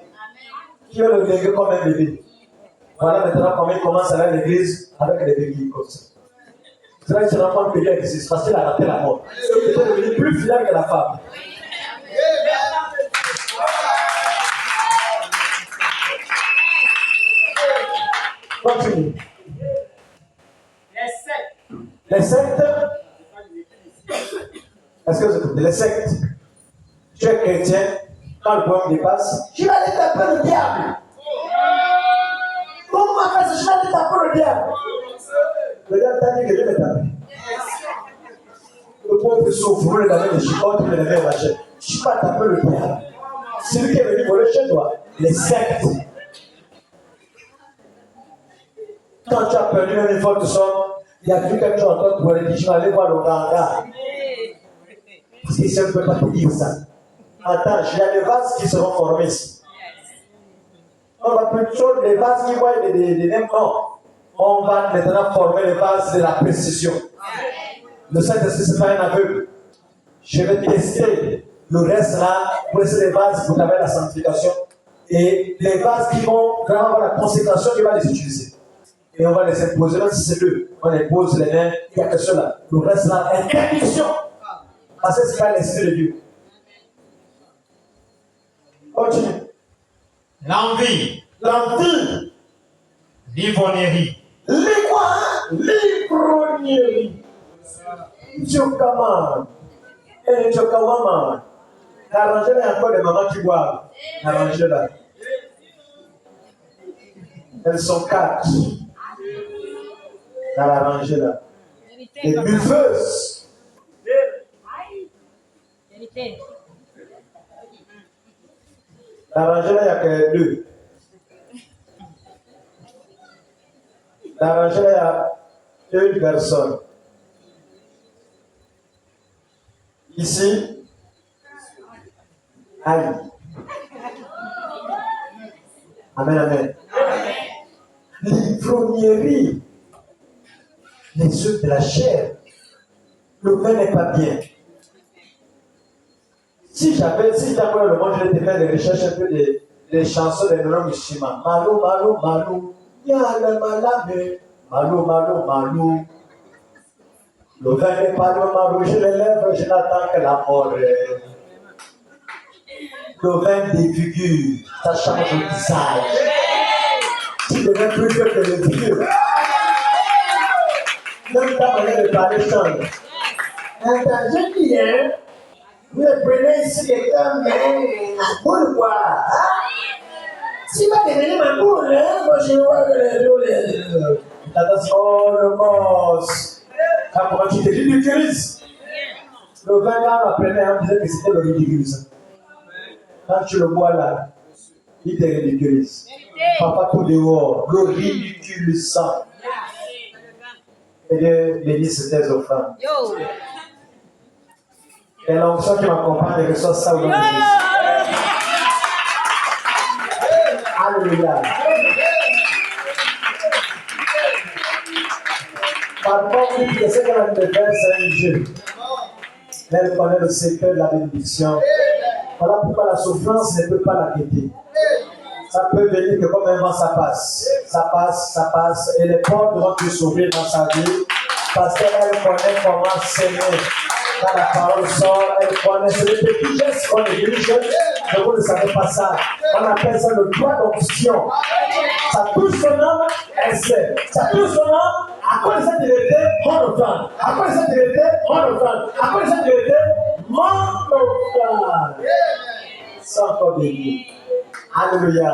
Qui va le léguer comme un bébé. Voilà maintenant comment il commence à aller à l'église avec des bébés comme ça. C'est là que tu ne rends pas le existe parce qu'il a raté la mort. Il était devenu plus fidèle que la femme. Continue. Les sectes. Est-ce que vous écoutez? Les sectes. Tu es chrétien, quand le problème dépasse, je vais aller taper le diable. Comment on fait ça? Je vais aller taper le diable. Le diable t'a dit que je vais taper. Le pauvre souffre, le gamin de chicote, il le réveille la chaîne. Je ne vais pas taper le diable. C'est lui qui est venu voler chez toi. Les sectes. Quand tu as perdu même une fois de somme, il y a quelqu'un qui entend pour aller dire, je vais aller voir le ganga. Parce que ça ne peut pas te dire ça. Attends, il y a des vases qui seront formés ici. On va plutôt les vases qui voient des mêmes noms. On va maintenant former les vases de la précision. Le Saint-Esprit, ce n'est pas un aveugle. Je vais tester le reste là pour laisser les vases pour travailler la sanctification. Et les vases qui vont vraiment avoir la consécration, il va les utiliser. Et on va les imposer, même si c'est deux. On les pose les mains, il n'y a que cela. Le reste là, interdiction. Parce que ce n'est pas l'esprit de Dieu. Continue. L'envie. L'envie. L'ivrognerie. L'ivrognerie. Tchokaman. Et Tchokawaman. Arrangez là encore des mamans qui boivent. Arrangez là. Elles sont 4. Dans la rangée là. Les buveuses. La rangée là, il n'y a que 2. La rangée là, il y a 1 personne. Ici, Ali. Amen, amen. L'ivrognerie, les œufs de la chair, le vin n'est pas bien. Si j'avais le monde, je vais te faire des recherches un peu des chansons des noms musulmans. Malou, malou, malou, y'a le malade, malou, malou, malou. Le vin n'est pas le malou, je les lève, je n'attends que la mort. Le vin défigure, ça change le visage. Tu deviens plus que le vieux. Même ta manière de parler change. Attends, je dis, hein? Vous prenez ici quelqu'un, mais la boule quoi? Si va devenir ma boule, hein? Moi je vois que les attention, le boss. Ah, comment tu te ridiculises? Le 20 ans après, on disait que c'était le ridiculisme. Quand tu le vois là, il te ridiculise. Papa tout dehors, le ridiculisant. Et Dieu bénisse tes offrandes. Et l'onction qui m'accompagne, que ce soit ça ou non. Alléluia. Parfois, tu sais que la défense c'est un jeu. Mais elle connaît le secret de la bénédiction. Voilà pourquoi la souffrance ne peut pas la guetter. Ça peut venir que comme un vent, ça passe. Ça passe, ça passe. Et les portes vont te s'ouvrir dans sa vie. Parce qu'elle connaît comment s'aimer. Quand la parole sort, elle connaît. C'est le petit geste qu'on néglige. Mais vous ne savez pas ça. On appelle ça le droit d'option. Ça touche son âme, elle sait. Ça touche son âme, à quoi cette vérité, on offrande. À quoi cette vérité, on offrande. À quoi cette vérité, on offrande. Sans encore béni. Alléluia.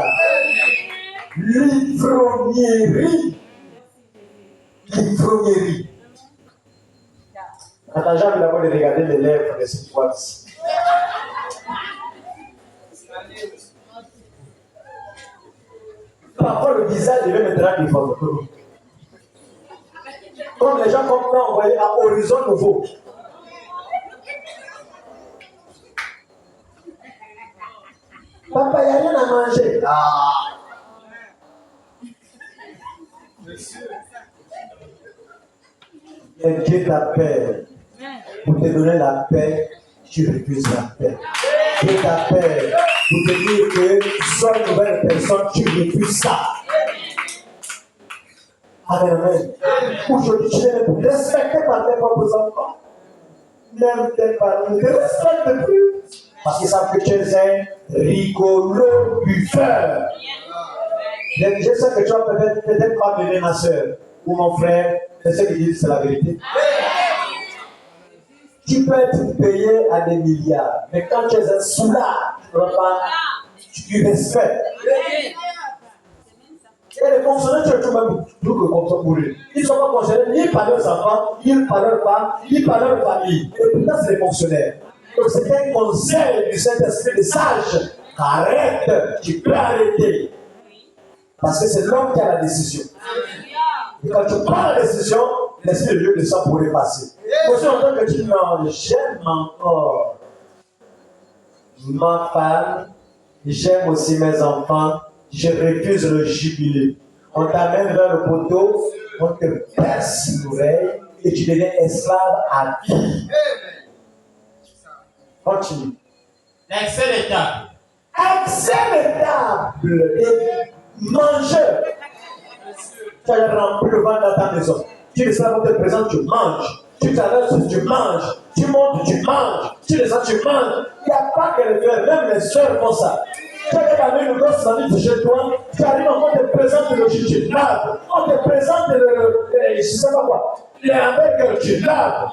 L'ivrognerie. L'ivrognerie. Attends, j'ai envie d'abord de regarder les lèvres de cette fois-ci. drague il faut. Comme les gens comprennent, envoyer à horizon nouveau. Papa, il n'y a rien à manger. Ah. Et Dieu t'appelle pour te donner la paix, tu refuses la paix. Dieu t'appelle pour te dire que tu sois une nouvelle personne, tu refuses ça. Amen, amen. Aujourd'hui, tu es respecté par tes propres enfants. N'aime tes parents, ne te respecte plus. Parce qu'ils savent que tu es un rigolo buveur. Je sais que tu vas peut-être pas mener ma soeur ou mon frère, c'est ce qu'ils disent, c'est la vérité. Tu peux être payé à des milliards, mais quand tu es un soulard, tu respectes. Et les fonctionnaires, tu es tout même double comme ça pour eux. Ils ne sont pas concernés ni par leurs enfants, ni par leurs femmes, ni par leur famille. Et pourtant, c'est les fonctionnaires. Donc, c'est un conseil du Saint-Esprit de sage. Arrête, tu peux arrêter. Parce que c'est l'homme qui a la décision. Et quand tu prends la décision, l'Esprit de Dieu descend pour les passer. Aussi longtemps que tu dis non, j'aime encore ma femme, j'aime aussi mes enfants, je refuse le jubilé. On t'amène vers le poteau, on te perce l'oreille et tu deviens esclave à vie. Continue. L'excès de table. Excès de table et mangeur. Tu as rempli le ventre dans ta maison. Tu descends, on te présente, tu manges. Tu traverses, tu manges. Tu montes, tu manges. Tu descends, tu manges. Il n'y a pas que les frères, même les soeurs font ça. Tu as amené une grosse famille de chez toi. Tu arrives, on te présente le jus, tu laves. On te présente je ne sais pas quoi. Les hamburgers, tu laves.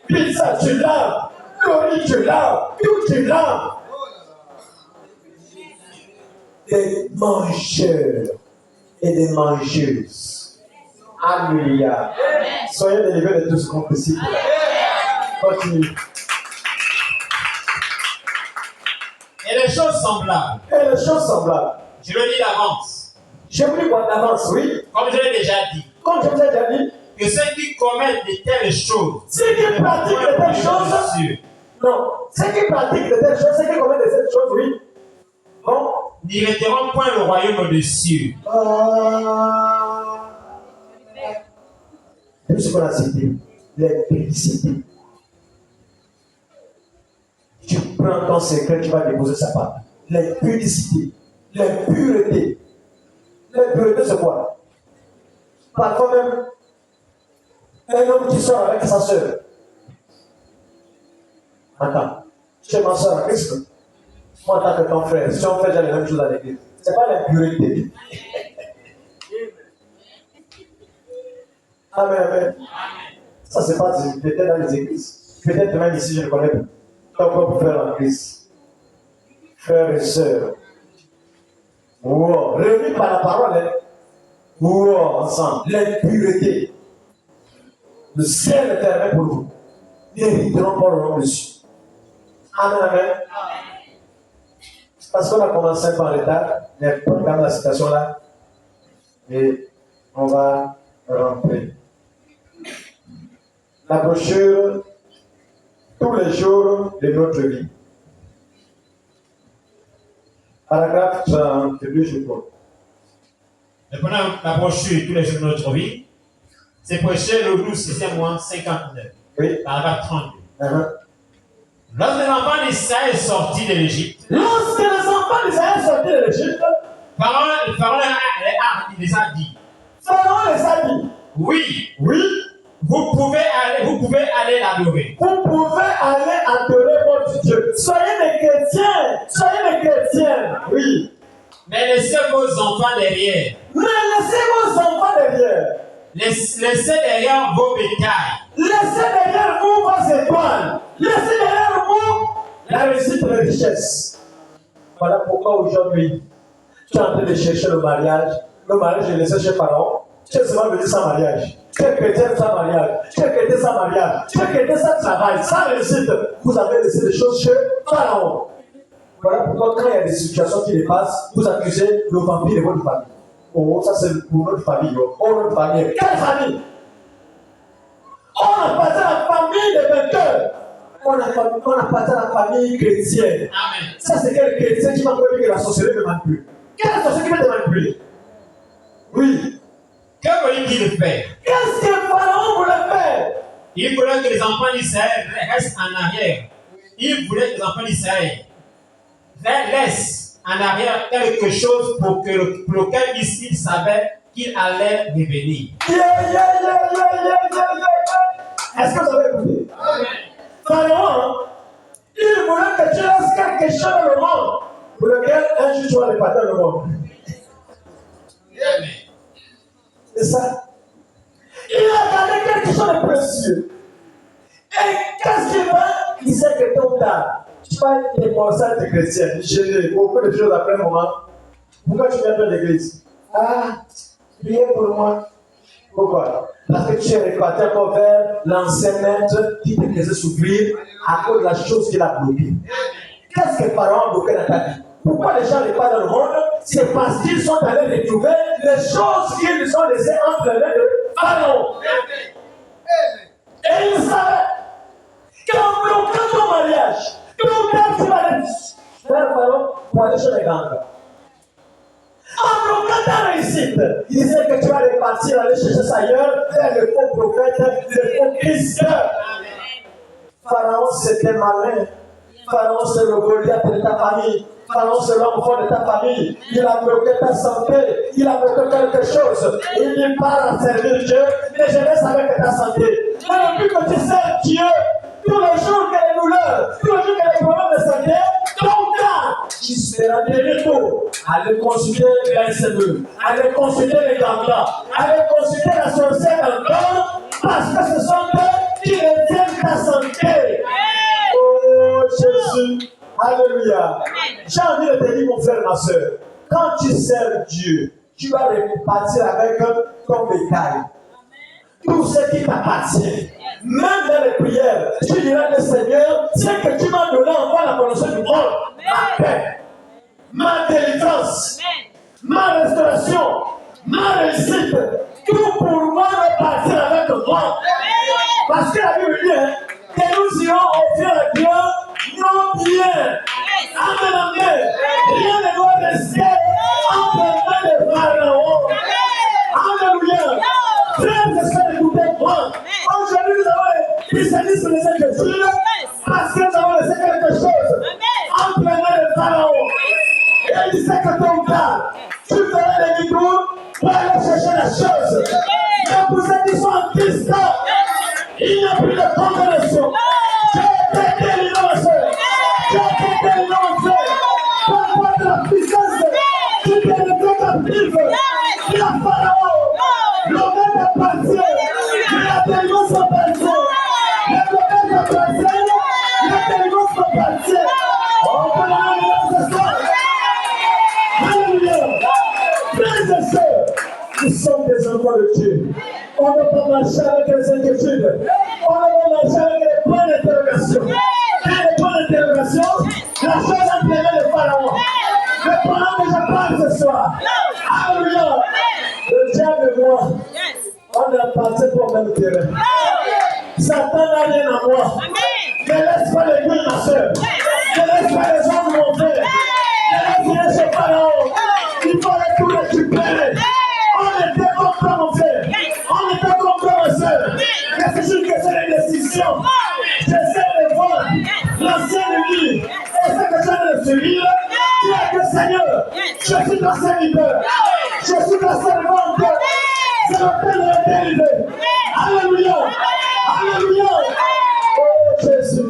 Pizza, tu laves. Lori, tu laves. Tout, tu laves. Des mangeurs et des mangeuses. Alléluia. Soyez délivrés de tout ce qu'on peut citer. Continue. Et les choses semblables. Et les choses semblables. Je le dis d'avance. Je vous dis d'avance, oui. Comme je l'ai déjà dit. Comme je vous ai déjà dit. Que ceux qui commettent de telles choses. Ceux qui pratiquent de telles choses. Non. Ceux qui pratiquent de telles choses, ceux qui commettent de telles choses, oui. Bon. N'irriteront point le royaume des cieux. Tout ce qu'on a cité, les publicités. Tu prends ton secret, tu vas déposer sa part. Les publicités, les puretés. Les puretés, c'est quoi? Parfois même, un homme qui sort avec sa soeur. Attends, tu es ma soeur à Christ. Moi, en tant que ton frère, si on fait déjà les mêmes choses à l'église, ce n'est pas l'impureté. Amen, amen. Ça, c'est pas peut-être dans les églises. Peut-être même ici, je ne connais pas. Ton propre frère en Christ. Frères et sœurs. Wow. Réunis par la parole, hein. Wow, ensemble. L'impureté. Le ciel est fermé pour vous. N'hériteront pas le nom dessus. Amen, amen. Parce qu'on a commencé un peu en retard, mais on regarde la citation là. Et on va rentrer. La brochure, tous les jours de notre vie. Paragraphe 32, je crois. Prenons la brochure tous les jours de notre vie. C'est prêché le 12 6e mois 59. Oui. Paragraphe 32. Lorsque les enfants d'Israël sont sortis de l'Égypte, Pharaon les a dit. Oui. Vous pouvez aller l'adorer. Vous pouvez aller adorer votre Dieu. Soyez des chrétiens. Oui. Mais laissez vos enfants derrière. Laissez derrière vos bétails. Laissez derrière vous vos étoiles. Laissez derrière vous la réussite et la richesse. Voilà pourquoi aujourd'hui, tu es en train de chercher le mariage. Le mariage est laissé chez Pharaon. Tu es seulement venu sans mariage. Tu es chrétien sans mariage. Tu es chrétien sans mariage. Tu es chrétien sans travail, sans réussite. Vous avez laissé des choses chez Pharaon. Voilà pourquoi quand il y a des situations qui dépassent, vous accusez le vampire de votre famille. Oh, ça c'est pour notre famille. Oh, notre famille. Quelle famille? On a passé la famille des vainqueurs. On a passé la famille chrétienne. Amen. Ça c'est quel chrétien qui m'a dit que la sorcellerie ne manipule? Quelle sorcellerie qui va te manipuler? Oui. Que voulait-il faire? Qu'est-ce que Pharaon voulait faire? Il voulait que les enfants d'Israël restent en arrière. Il voulait que les enfants d'Israël laissent en arrière quelque chose pour lequel il savait qu'il allait revenir. Est-ce que vous avez écouté? Pharaon, il voulait que tu laisses quelque chose dans le monde pour lequel un jour tu vas répartir le monde. Amen. C'est ça. Il a gardé quelque chose de précieux. Et qu'est-ce qu'il va? Il sait que tôt ou tard, tu vas être responsable de chrétien. J'ai beaucoup de choses après un moment. Pourquoi tu viens de l'église? Ah, priez pour moi. Pourquoi? Parce que tu es réparti encore vers l'ancien maître qui te faisait souffrir à cause de la chose qu'il a bloquée. Qu'est-ce que Pharaon a bloqué dans ta vie? Pourquoi les gens ne pas dans le monde? C'est parce qu'ils sont allés retrouver les choses qu'ils ont laissées entre les mains de Pharaon. Et ils savaient qu'en bloquant ton mariage, quand tu vas aller vers Pharaon pour aller chez les gangs. En bloquant ta réussite, il disait que tu vas repartir, aller chercher ça ailleurs, vers le faux prophète, le faux Christ. Pharaon, c'était malin. Pharaon, c'est le Goliath de ta famille. Pharaon, c'est l'homme fort de ta famille. Il a bloqué ta santé. Il a bloqué quelque chose. Il n'est pas à servir Dieu, mais je laisse avec ta santé. Mais depuis que tu sers Dieu, tous les jours qu'il y a des douleurs, tous les jours qu'il y a des problèmes de santé, ton cas, tu seras guéri tôt. Allez consulter les cellules, allez consulter les grands-grands, allez consulter la sorcière encore, parce que ce sont eux qui retiennent ta santé. Oh Jésus, alléluia. J'ai envie de te dire, mon frère, ma soeur, quand tu sers Dieu, tu vas repartir avec ton bétail. Tout ce qui t'appartient, même dans les prières, tu diras que Seigneur, ce que tu m'as donné en la connaissance du monde, ma paix, ma délivrance, ma restauration, ma réussite, tout pour moi va partir avec moi. Parce que la Bible dit que nous irons offrir à Dieu nos biens. Amen, amen. Rien ne doit rester entre les mains de Pharaon. Alléluia. Frères et sœurs, écoutez-moi. Aujourd'hui, nous avons les spécialistes sur les Écritures parce que nous avons laissé quelque chose entre les mains de Pharaon. Et il sait que ton cas, tu feras des détours pour aller chercher la chose. Mais pour ceux qui sont en Christ, il n'y a plus de condamnation. Tu as été délivré, ma soeur. Tu as été délivré, mon frère. Par rapport à la puissance, tu t'es levé captif. Il a Pharaon. L'homme t'appartient. La délivrance t'appartient. Le domaine t'appartient. La délivrance t'appartient. On peut la ce soir. Alléluia. Frères et sœurs, nous sommes des enfants de Dieu. On ne peut pas marcher avec les inquiétudes. On ne peut pas marcher avec les points d'interrogation. Et les points d'interrogation, la chose entre les mains de Pharaon. Le pendant que je parle ce soir. Alléluia. Le diable et moi, on est parti pour le même terrain. Satan n'a rien à moi. Ne laisse pas les gueules, ma soeur. Ne laisse pas les hommes, mon frère. Ne laisse rien chez Pharaon. Il faut les tout récupérer. On était contre mon frère. On était contre ma soeur. Mais c'est juste que c'est une décision. J'essaie de voir l'ancien ennemi. Et ce que je veux suivre, il est que Seigneur, je suis ton serviteur. Je suis ton servante. C'est le Père de la dérivé. Alléluia. Alléluia. Oh Jésus.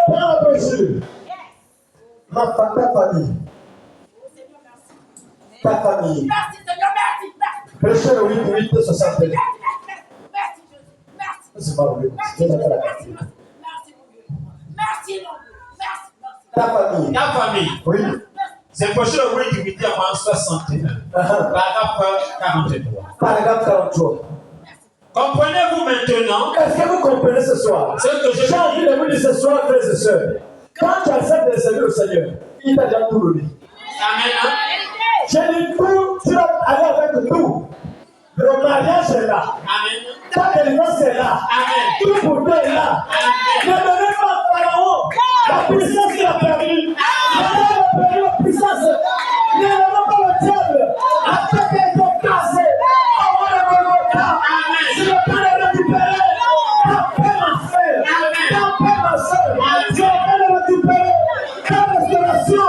Prends la brochure. Ta famille. Ta famille. Merci Seigneur, merci, merci. Prêchez le 8, 60. Merci Jésus, merci. C'est pas vrai. Merci mon Dieu, merci mon Dieu. Merci mon Dieu, merci. Ta famille. Ta famille. Oui. C'est pour ça que oui, tu à 61. Paragraphe 43. Paragraphe 43. Comprenez-vous maintenant Est-ce que vous comprenez ce soir? ce que J'ai envie de vous dire ce soir, frères et sœurs. Quand tu acceptes de servir le Seigneur, il t'a déjà tout donné. Amen. J'ai dit tout, tu vas aller tout. Le mariage est là. Amen. Ta délivrance est là. Amen. Tout pour toi est là. Ne donnez pas à Pharaon la puissance qu'il a perdue. Le diable a perdu la puissance. Ne donnez pas le diable. La tête est cassée. Avant le Golgotha. Si le Père est récupéré, ta paix ma frère. Ta paix ma soeur. Si le Père est récupéré, ta restauration.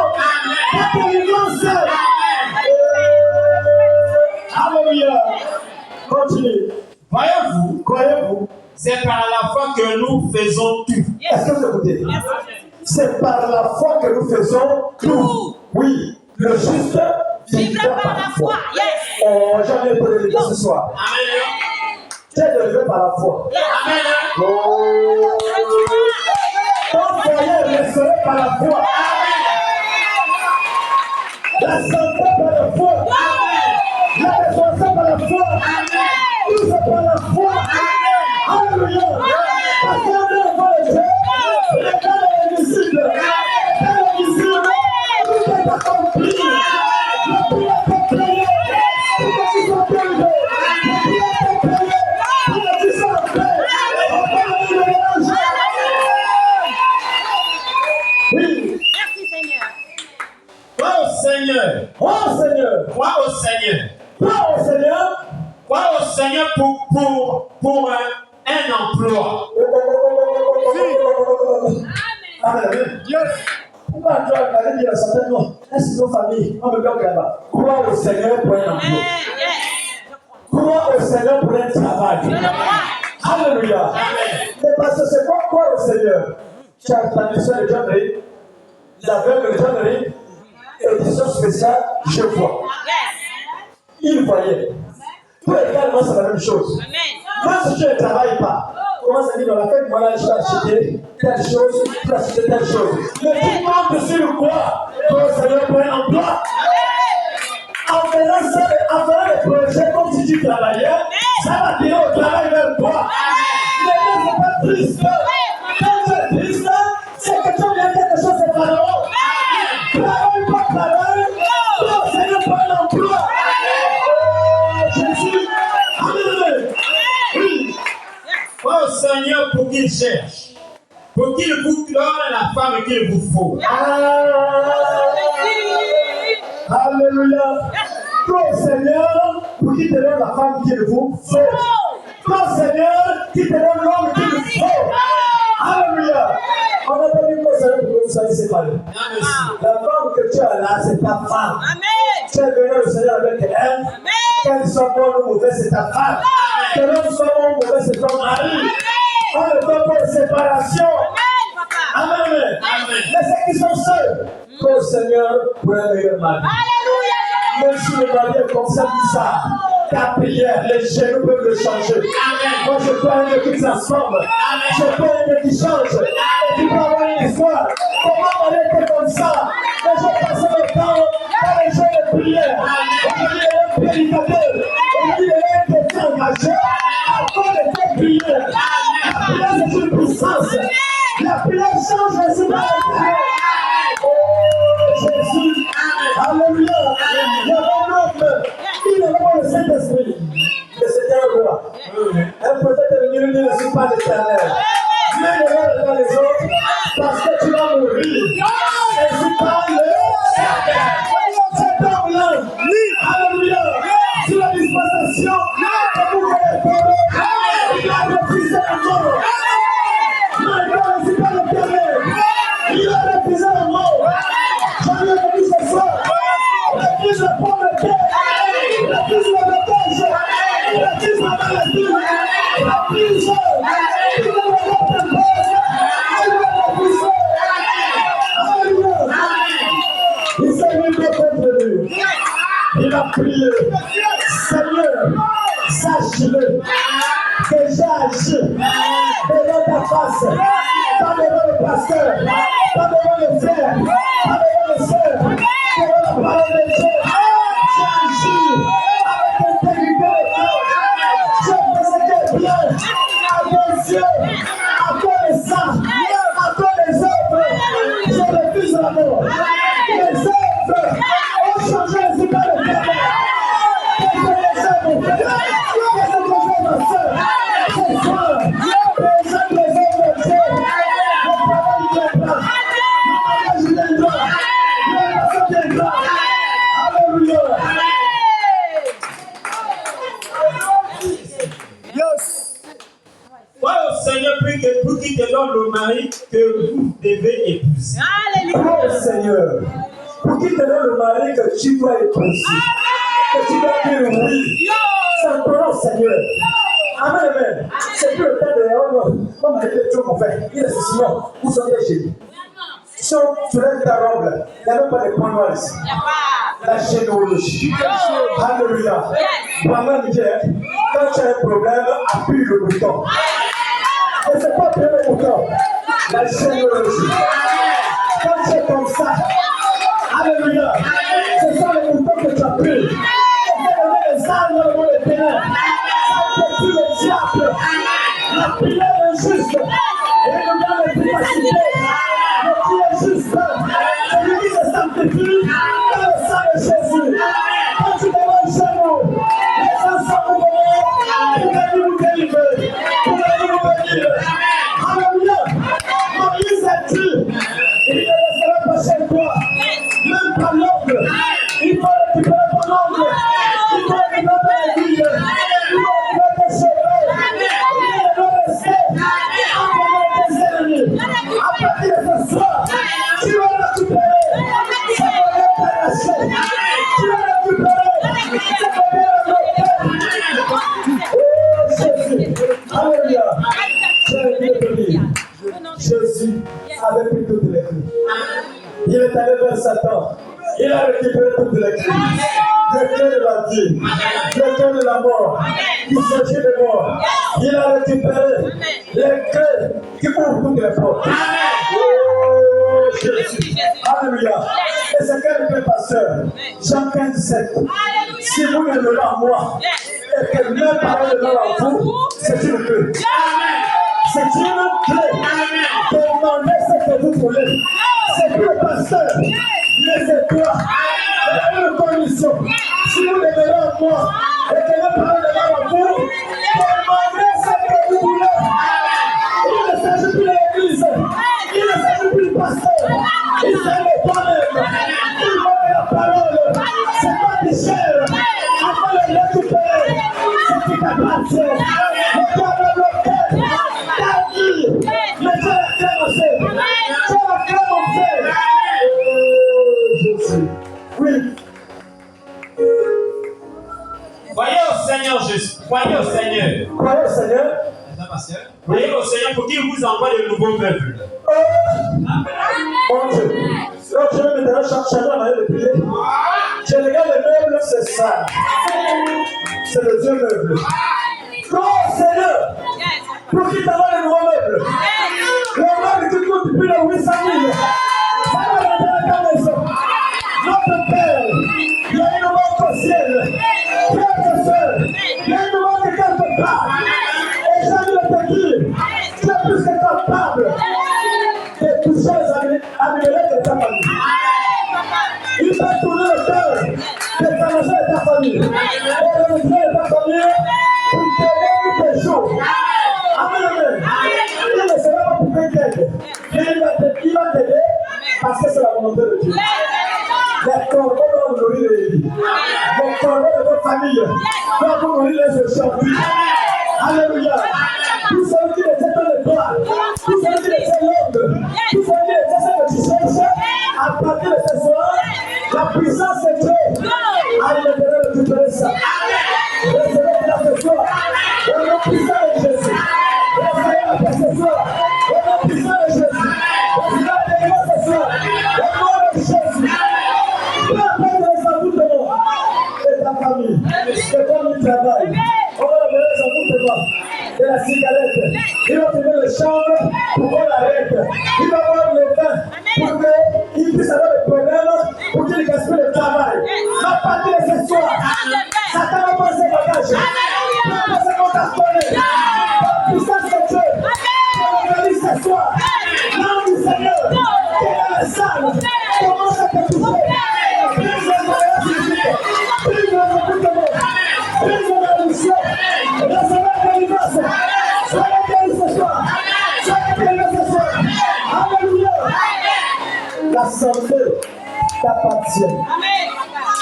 Ta délivrance. Alléluia. Continue. Voyez-vous, Croyez-vous? c'est par la foi que nous faisons tout. Est-ce que vous écoutez? C'est par la foi que nous faisons tout. Oui, le juste vivra par la foi. Oh, j'en ai pour le ce soir. Amen. Tu es délivré par la foi. Amen. Oh. Ton foyer est restauré par la foi. La santé par la foi. La restauration par la foi. Tout c'est par la foi. Alléluia. Parce qu'on est devant le Dieu, le temps est invisible. Dans l'invisible, tout est accompli. Le prix est payé. Tout est qui sont payés. Le prix est payé. Tout est qui sont payés. On parle de mélange. Oui. Merci Seigneur. Crois au Seigneur. Oh Seigneur. Crois au Seigneur. Crois au Seigneur. Crois au Seigneur pour un emploi. Amen. Pourquoi tu as regardé dire certainement, est-ce que nos familles, on me bloque là-bas? Crois au Seigneur pour un emploi. Crois au Seigneur pour un travail. Alléluia. Mais parce que c'est quoi croire au Seigneur? Tu as la mission de John Ray, l'aveugle de John Ray, édition spéciale, je vois. Il voyait. Tout également, c'est la même chose. Même si tu ne travailles pas, commence à dire dans la fête, voilà, je vais acheter telle chose, tu vas acheter telle chose. Mais tu manques sur le quoi? Pour le Seigneur pour un emploi. En faisant ça, en faisant les projets comme si tu travaillais, ça va tirer au travail vers toi. Mais non, c'est pas triste. Quand tu es triste, c'est que tu viens quelque chose de pharaon. Travaille pas, travaille. Pour le Seigneur pour un emploi. Jésus. Amen. Oui. Crois au Seigneur pour qu'il cherche. Pour qu'il vous donne la femme qu'il vous faut. Alléluia. Toi, Seigneur, pour qu'il te donne la femme qu'il vous faut. Toi, Seigneur, qui te donne l'homme qu'il vous faut. Alléluia. On n'a pas dit quoi, Seigneur, pour que vous soyez séparés. La femme que tu as là, c'est ta femme. Tu es venu au Seigneur avec elle. Qu'elle soit bonne ou mauvaise, c'est ta femme. Que l'homme soit bon ou mauvais, c'est ton mari. On ne peut pas de séparation. Amen. Mais ceux qui sont seuls, que le Seigneur pour un meilleur mari. Même si le mari est comme ça, bizarre, ta prière, les genoux peuvent le changer. Moi, je peux un Dieu qui transforme. Je peux un Dieu qui change. Et tu peux avoir une histoire. Comment on était comme ça? Mais j'ai passé le temps dans les jours de prière. Aujourd'hui, il est un prédicateur. Aujourd'hui, il est un chrétien engagé. Encore de tes prières. La prière, c'est une puissance. La prière change ainsi dans la prière. Oh, Jésus. Alléluia. Il y a un homme. Il est vraiment le Saint-Esprit. Mais c'était un roi. Un prophète est venu lui dire, ne suis pas l'éternel. Mais ne regarde pas les autres parce que tu vas mourir. Et je parle de cet homme-là. Alléluia. Sur la dispensation, c'est pour que les pauvres, il a refusé la mort. Non, il ne refuse pas l'éternel. Il a refusé la mort. J'en ai dit ce soir. Refuse la pauvreté. Refuse la bataille. Refuse la maladie. Refuse. Il va le faire de base. Il va refuser. Alléluia. Il s'est mis contre lui. Il a prié. Seigneur, sache-le. Déjà agi. Devant ta face. Pas devant le pasteur. Pas devant le frère. Pas devant le soeur. Devant la parole de Dieu. J'ai agi avec intégrité de cœur. J'ai fait ce qui est bien. À tes yeux. À toi les saints. À toi les œuvres. Je refuse la mort. Les œuvres ont changé ainsi par le Père. mon frère, qu'est-ce que tu fais ma soeur? Ce soir, les hommes de Dieu, le travail viendra, le mariage viendra, l'élévation viendra. Alléluia. Toi au Seigneur, prie que pour qu'il te donne le mari que vous devez épouser. Oh Seigneur, pour qu'il te donne le mari que tu dois épouser, que tu dois dire oui, simplement Seigneur. Amen, amen. C'est plus le temps de on m'a dit tout mon frère. Il est Simon, où sont les génies? Si tu lèves ta robe, il n'y a même pas de points noirs ici. La généalogie. Alléluia. Maman dit, quand tu as un problème, appuie le bouton. Et c'est pas le premier bouton. La généalogie. Quand tu es comme ça, alléluia, ce sont les boutons que tu appuies. Et c'est les armes dans le monde éternel. Ça détruit le diable, la prière injuste, et nous donne l'efficacité. Le qui est juste, celui qui se sanctifie dans le sang de Jésus. Quand tu demandes chez nous, les gens sont ouverts pour venir nous délivrer, pour venir nous bénir. Alléluia. Moïse a dit, il ne laissera pas chez toi, même pas l'ongle. Il faut récupérer ton ongle. Il faut récupérer l'église. Il faut récupérer tes cheveux. Il doit rester enfermé tes ennemis. À partir de ce soir, tu vas récupérer ce qu'on vient t'arracher. Tu vas récupérer ce qu'on vient t'enlever. Oh Jésus. Alléluia. Jésus avait pris toutes les clés. Il est allé vers Satan. Il a récupéré toutes les clés. Les clés de la vie, les clés de la mort, qui s'agit de mort. Il a récupéré les clés qui ouvrent toutes les portes. Oh Jésus. Alléluia. Et c'est quel clé, pasteur? Jean 15, 7. Si vous n'aimez en moi, et que mes paroles demeurent en vous, c'est une clé. C'est une clé. Demandez ce que vous voulez. C'est plus le pasteur, mais c'est toi. Il y a une condition. Si vous demeurez en moi et que mes paroles demeurent en vous, demandez ce que vous voulez. Il ne s'agit plus de l'église. Il ne s'agit plus du pasteur. Il s'agit de toi-même. Il veut la parole. C'est pas du cher. Afin de récupérer ce qui t'appartient. Le cœur de bloqué. Ta vie. Mais tu as la clé, mon frère. Tu as la clé, mon frère. Jésus. Oui. Voyez au Seigneur Jésus. Voyez au Seigneur. Croyez au Seigneur. Voyez au Seigneur pour qu'il vous envoie de nouveaux meubles. Mon Dieu. Donc je vais maintenant changer en arrière de prier. Je regarde les meubles, c'est ça. C'est le Dieu meuble. Oh Seigneur, pour qu'il t'envoie de nouveaux meubles. Le meuble qui coûte depuis les 800 000. Ça va rentrer dans ta maison. Notre Père, il y a une banque au ciel. Frères et sœurs, il y a une banque quelque part. Et jamais le te dire, tu es plus que capable de toucher les améliorer de ta famille. Il va tourner le cœur de ta maison et de ta famille. Et rentrer de ta famille pour te donner tes jours. Amen, amen. Il ne sera pas pour qu'il t'aide. Mais il va t'aider parce que c'est la volonté de Dieu. Les corbeaux doivent nourrir les vies. Les corbeaux de votre famille doivent nourrir les aujourd'hui. Alléluia. Tout celui qui les dans les doigts, tout celui qui les l'ongle, tout celui qui les ce que tu cherches, à partir de ce soir, la puissance de Dieu a libéré de récupérer ça. Recevez là ce soir, au nom puissant de Jésus. Recevez là ce soir, au nom puissant de Jésus. Recevez là ce soir, au nom de Jésus. Peu importe les envoûtements de ta famille, de ton travail, on va lever les envoûtements de la cigarette. Il va tenir les chambres pour qu'on l'arrête. Il va boire le vin pour qu'il puisse avoir des problèmes, pour qu'il gaspille le travail. À partir de ce soir, Satan va prendre ses bagages. Il va prendre ses contacts. La puissance de Dieu, on organise ce soir. L'âme du Seigneur, qui est dans la salle, commence à te toucher. Prise le mariage physique, prise le envoûtement, prise le t'appartient.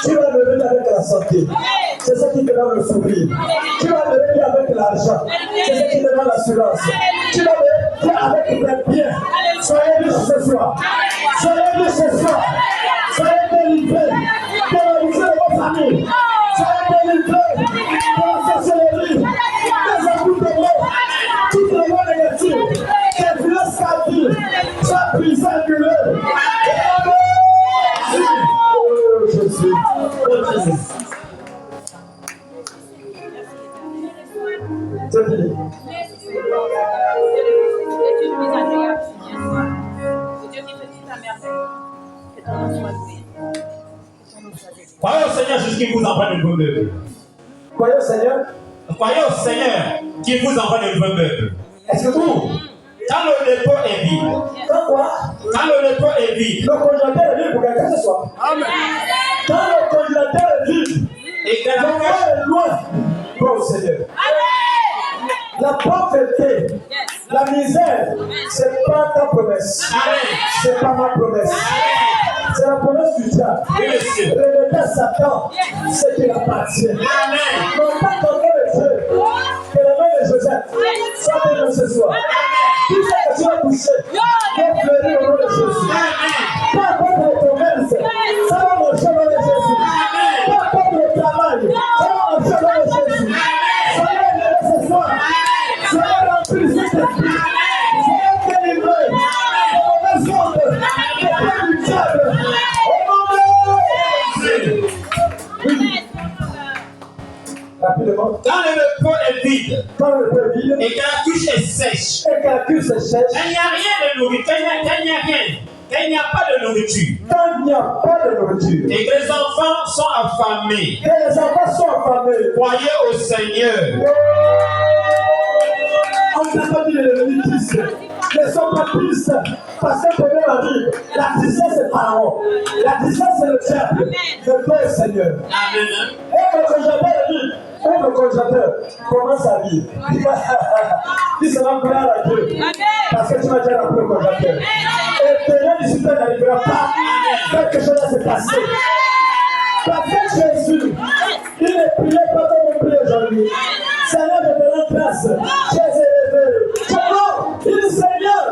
Tu vas me venir avec la santé. C'est ce qui te donne le sourire. Tu vas me venir avec l'argent. C'est ce qui te donne l'assurance. Tu vas me venir avec tes biens. Soyez riches ce soir. Soyez riches ce soir. Soyez délivrés. Délivrés de vos familles. Soyez délivrés de la sorcellerie, des embouts de mort, toutes les lois négatives, des violences captives, soient brisées, annulées. Oh Jésus. C'est fini. Croyez au Seigneur jusqu'il vous envoie de nouveaux meubles. Croyez au Seigneur. Croyez au Seigneur qui vous envoie de nouveaux meubles. Est-ce que vous, quand le dépôt est vide, quand quoi? Quand le dépôt est vide, Le congélateur est vide pour quelqu'un ce soir. Amen. Quand le congélateur est vide, et que l'enfant est loin, va au Seigneur. La pauvreté, la misère, c'est pas ta promesse. C'est pas ma promesse. C'est la promesse du diable. Révéler à Satan ce qui appartient. Non pas qu'encore le Dieu, que la main de Joseph soit bénie ce soir. Tout ce que tu as touché, va fleurir au nom de Jésus. Peu importe le commerce, ça va marcher au nom de Jésus. Peu importe le travail, ça va marcher au nom de Jésus. Soyez élevés ce soir. Soyez remplis de cet esprit. Soyez délivrés de mauvaises ondes, des plans du diable. Rapidement. Quand le pot est vide, Quand le pot est vide, et que la couche est sèche, et que la cuisse est sèche, il n'y a rien de nourriture, il n'y a pas de nourriture, quand il n'y a pas de nourriture, et que les enfants sont affamés, et les enfants sont affamés, croyez au Seigneur. On n'a pas dit les tristes. Ne sont pas tristes parce que le problème arrive. La tristesse c'est Pharaon. La tristesse c'est le diable. Le Père Seigneur. Amen. Et le congélateur dit, et le congélateur commence à vivre. Il se va gloire à Dieu. Parce que tu m'as déjà rempli le congélateur. Et demain, d'ici là, n'arrivera pas. Quelque chose va se passer. Parce que Jésus, il ne priait pas comme on prie aujourd'hui. Seigneur, je te rends grâce. Tu es élevé. Comment? Il dit Seigneur,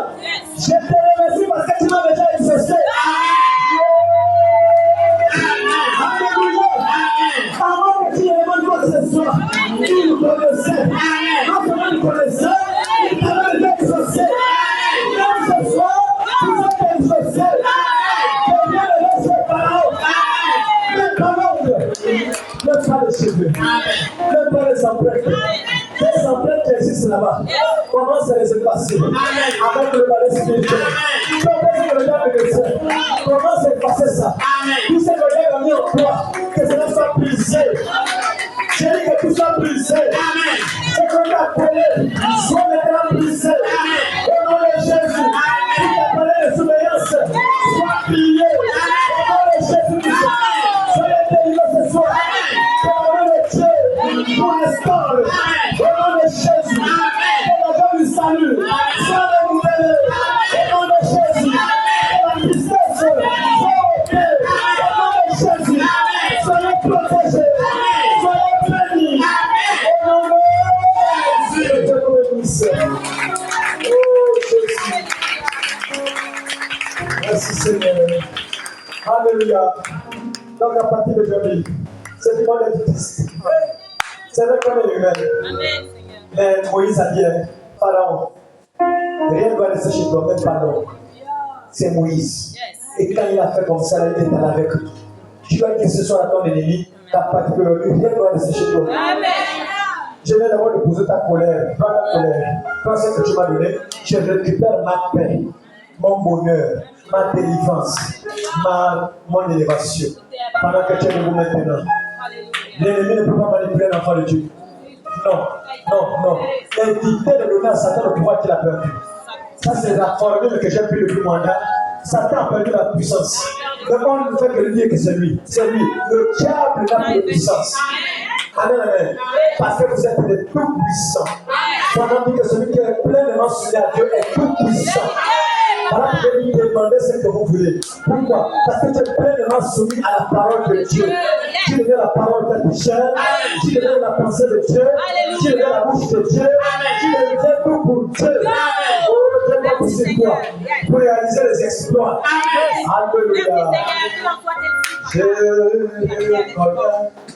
je te remercie parce que tu m'as déjà exaucé. Alléluia. Avant que tu aies demandé quoi que ce soit, il nous connaissait. Non seulement il connaissait, il t'avait déjà exaucé. Même ce soir, tu es exaucé. Je viens de laisser les paroles. Les paroles. Ne pas les cheveux. Ne pas les empreintes. Les empreintes qui existent là-bas. Comment ça les est passé? Avec le balai spirituel. Comment c'est le gars de médecin? Comment c'est passé ça? Tout ce que le gars a mis en toi, que cela soit brisé. J'ai dit que tout soit brisé. Et qu'on a appelé, soit maintenant brisé. Au nom de Jésus, qui appelé les surveillances, soit plié. Au nom de Jésus, soyez délivrés ce soir. Au nom de Dieu, pour l'instant, au nom de Jésus, que la joie du salut soit renouvelée. Au nom de Jésus, que la tristesse soit ôtée. Au nom de Jésus, soyez protégés. Soyez bénis. Au nom de Jésus, Dieu nous bénisse. Oh Jésus. Merci Seigneur. Alléluia. Donc à partir d'aujourd'hui, c'est du monde est triste. C'est vrai qu'on est humain. Mais Moïse a dit, Pharaon, rien ne doit rester chez toi, même pas l'homme. C'est Moïse. Et quand il a fait comme ça, il était allé avec lui. Tu dois dire que ce soit ton ennemi, ta partie de lui, rien ne doit rester chez toi. Je viens d'abord de poser ta colère, pas ta colère. Quand ce que tu m'as donné, je récupère ma paix, mon bonheur, ma délivrance, mon élévation. Pendant que tu es debout maintenant. L'ennemi ne peut pas manipuler l'enfant de Dieu. Non, non, non. Éviter de donner à Satan le pouvoir qu'il a perdu. Ça, c'est la formule que j'ai pris depuis mon âge. Satan a perdu la puissance. Donc, on ne fait que dire que c'est lui. C'est lui. Le diable n'a plus de puissance. Amen, amen. Parce que vous êtes des tout-puissants. On a dit que celui qui est pleinement soumis à Dieu est tout-puissant. Voilà que lui demander ce que vous voulez. Pourquoi? Parce que tu es pleinement soumis à la parole de Dieu. Tu deviens la parole de Michel, tu deviens la pensée de Dieu, tu deviens la bouche de Dieu, tu deviens tout pour Dieu. Oh, Dieu va pousser toi pour réaliser les exploits. Alléluia. Je connais